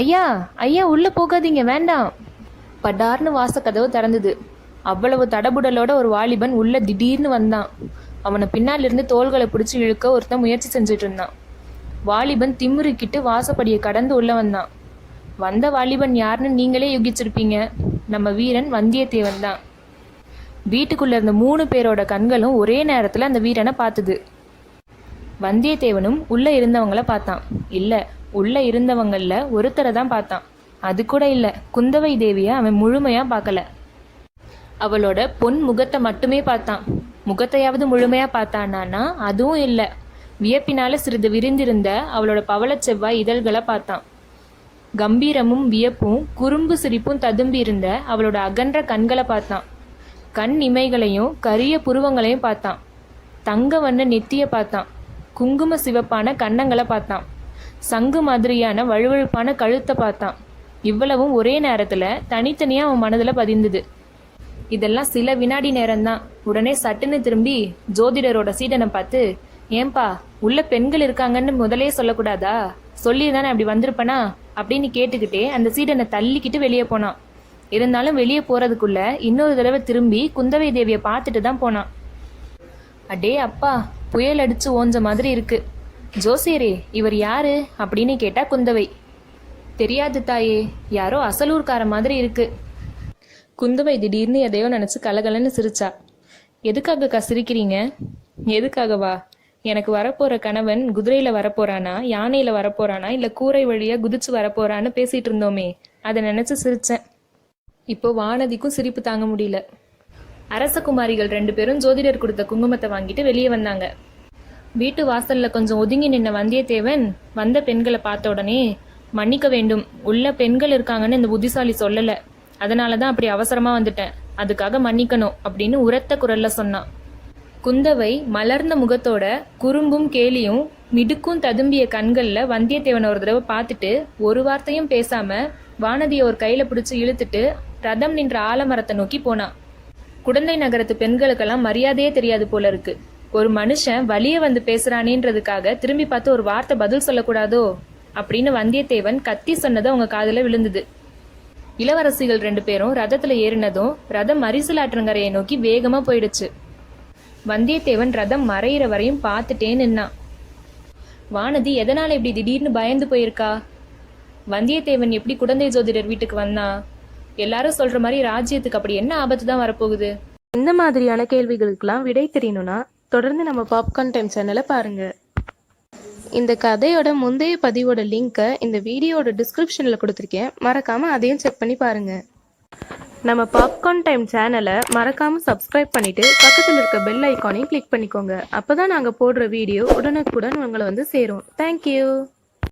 ஐயா ஐயா, உள்ள போகாதீங்க, வேண்டாம். படார்னு வாசக்கதவு திறந்தது. அவ்வளவு தடபுடலோட ஒரு வாலிபன் உள்ள திடீர்னு வந்தான். அவனை பின்னால் இருந்து தோள்களை பிடிச்சி இழுக்க ஒருத்தன் முயற்சி செஞ்சுட்டு இருந்தான். வாலிபன் திமிருக்கிட்டு வாசப்படியை கடந்து உள்ள வந்தான். வந்த வாலிபன் யாருன்னு நீங்களே யூகிச்சிருப்பீங்க. நம்ம வீரன் வந்தியத்தேவன் தான். வீட்டுக்குள்ள இருந்த 3 பேரோட கண்களும் ஒரே நேரத்துல அந்த வீரனை பார்த்தது. வந்தியத்தேவனும் உள்ள இருந்தவங்கள பார்த்தான். இல்ல, உள்ள இருந்தவங்கள ஒருத்தரை தான் பார்த்தான். அது கூட இல்ல, குந்தவை தேவிய அவன் முழுமையா பார்க்கல. அவளோட பொன் முகத்தை மட்டுமே பார்த்தான். முகத்தையாவது முழுமையா பார்த்தானா? அதுவும் இல்ல. வியப்பினால சிறிது விரிந்திருந்த அவளோட பவளச் செவ்வாய் இதழ்களை பார்த்தான். கம்பீரமும் வியப்பும் குறும்பு சிரிப்பும் ததும்பி இருந்த அவளோட அகன்ற கண்களை பார்த்தான். கண் இமைகளையும் கரிய புருவங்களையும் பார்த்தான். தங்க வண்ண நெத்திய பார்த்தான். குங்கும சிவப்பான கன்னங்களை பார்த்தான். சங்கு மாதிரியான வழுவழுப்பான கழுத்தை பார்த்தான். இவ்வளவும் ஒரே நேரத்துல தனித்தனியா அவன் மனதுல பதிந்தது. இதெல்லாம் சில வினாடி நேரம்தான். உடனே சட்டுன்னு திரும்பி ஜோதிடரோட சீடனை பார்த்து, ஏன்பா, உள்ள பெண்கள் இருக்காங்கன்னு முதலே சொல்லக்கூடாதா? சொல்லியிருந்தானே அப்படி வந்திருப்பனா அப்படின்னு கேட்டுக்கிட்டே அந்த சீடனை தள்ளிக்கிட்டு வெளியே போனான். இருந்தாலும் வெளியே போறதுக்குள்ள இன்னொரு தடவை திரும்பி குந்தவை தேவியை பார்த்துட்டு தான் போனான். அடே அப்பா, புயல் அடிச்சு ஓஞ்ச மாதிரி இருக்கு. ஜோசியரே, இவர் யாரு அப்படின்னு கேட்டா குந்தவை. தெரியாது தாயே, யாரோ அசலூர்கார மாதிரி இருக்கு. குந்தவை திடீர்னு எதையோ நினைச்சு கலகலன்னு சிரிச்சா. எதுக்காகக்கா சிரிக்கிறீங்க? எதுக்காகவா? எனக்கு வரப்போற கணவன் குதிரையில வரப்போறானா, யானையில வரப்போறானா, இல்ல கூரை வழியா குதிச்சு வரப்போறான்னு பேசிட்டு இருந்தோமே, அதை நினைச்சு சிரிச்சேன். இப்போ வானதிக்கும் சிரிப்பு தாங்க முடியல. அரசகுமாரிகள் 2 பேரும் ஜோதிடர் கொடுத்த குங்குமத்தை வாங்கிட்டு வெளியே வந்தாங்க. வீட்டு வாசல்ல கொஞ்சம் ஒதுங்கி நின்ன வந்தியத்தேவன் வந்த பெண்களை பார்த்த உடனே, மன்னிக்க வேண்டும், உள்ள பெண்கள் இருக்காங்கன்னு இந்த புத்திசாலி சொல்லல, அதனாலதான் அப்படி அவசரமா வந்துட்டேன், அதுக்காக மன்னிக்கணும் அப்படின்னு உரத்த குரல்ல சொன்னான். குந்தவை மலர்ந்த முகத்தோட குறும்பும் கேலியும் மிடுக்கும் ததும்பிய கண்கள்ல வந்தியத்தேவன் ஒரு தடவை பார்த்துட்டு ஒரு வார்த்தையும் பேசாம வானதியை ஒரு கையில பிடிச்சு இழுத்துட்டு ரதம் நின்ற ஆலமரத்தை நோக்கி போனான். குடந்தை நகரத்து பெண்களுக்கெல்லாம் மரியாதையே தெரியாது போல இருக்கு. ஒரு மனுஷன் வலிய வந்து பேசுறானேன்றதுக்காக திரும்பி பார்த்து ஒரு வார்த்தை பதில் சொல்லக்கூடாதோ அப்படின்னு வந்தியத்தேவன் கத்தி சொன்னது அவங்க காதுல விழுந்தது. இளவரசிகள் 2 பேரும் ரதத்துல ஏறினதும் ரதம் அரிசலாற்றங்கரையை நோக்கி வேகமா போயிடுச்சு. வந்தியத்தேவன் ரதம் மறையிற வரையும் பார்த்துட்டே நின்னான். வானதி எதனால இப்படி திடீர்னு பயந்து போயிருக்கா? வந்தியத்தேவன் எப்படி குடந்தை ஜோதிடர் வீட்டுக்கு வந்தான்? எல்லாரும் சொல்ற மாதிரி ராஜ்யத்துக்கு அப்படி என்ன ஆபத்து தான் வரப்போகுது? இந்த மாதிரியான கேள்விகளுக்கெல்லாம் விடை தெரியணும்னா தொடர்ந்து நம்ம பாப்கார்ன் டைம் சேனலை பாருங்க. இந்த கதையோட முந்தைய பதிவோட லிங்கை இந்த வீடியோட டிஸ்கிரிப்ஷன்ல கொடுத்துருக்கேன், மறக்காம அதையும் செக் பண்ணி பாருங்க. நம்ம பாப்கார்ன் டைம் சேனலை மறக்காம சப்ஸ்கிரைப் பண்ணிட்டு பக்கத்தில் இருக்க பெல் ஐக்கானையும் கிளிக் பண்ணிக்கோங்க. அப்பதான் நாங்க போடுற வீடியோ உடனுக்குடன் உங்களை வந்து சேரும். தேங்க்யூ.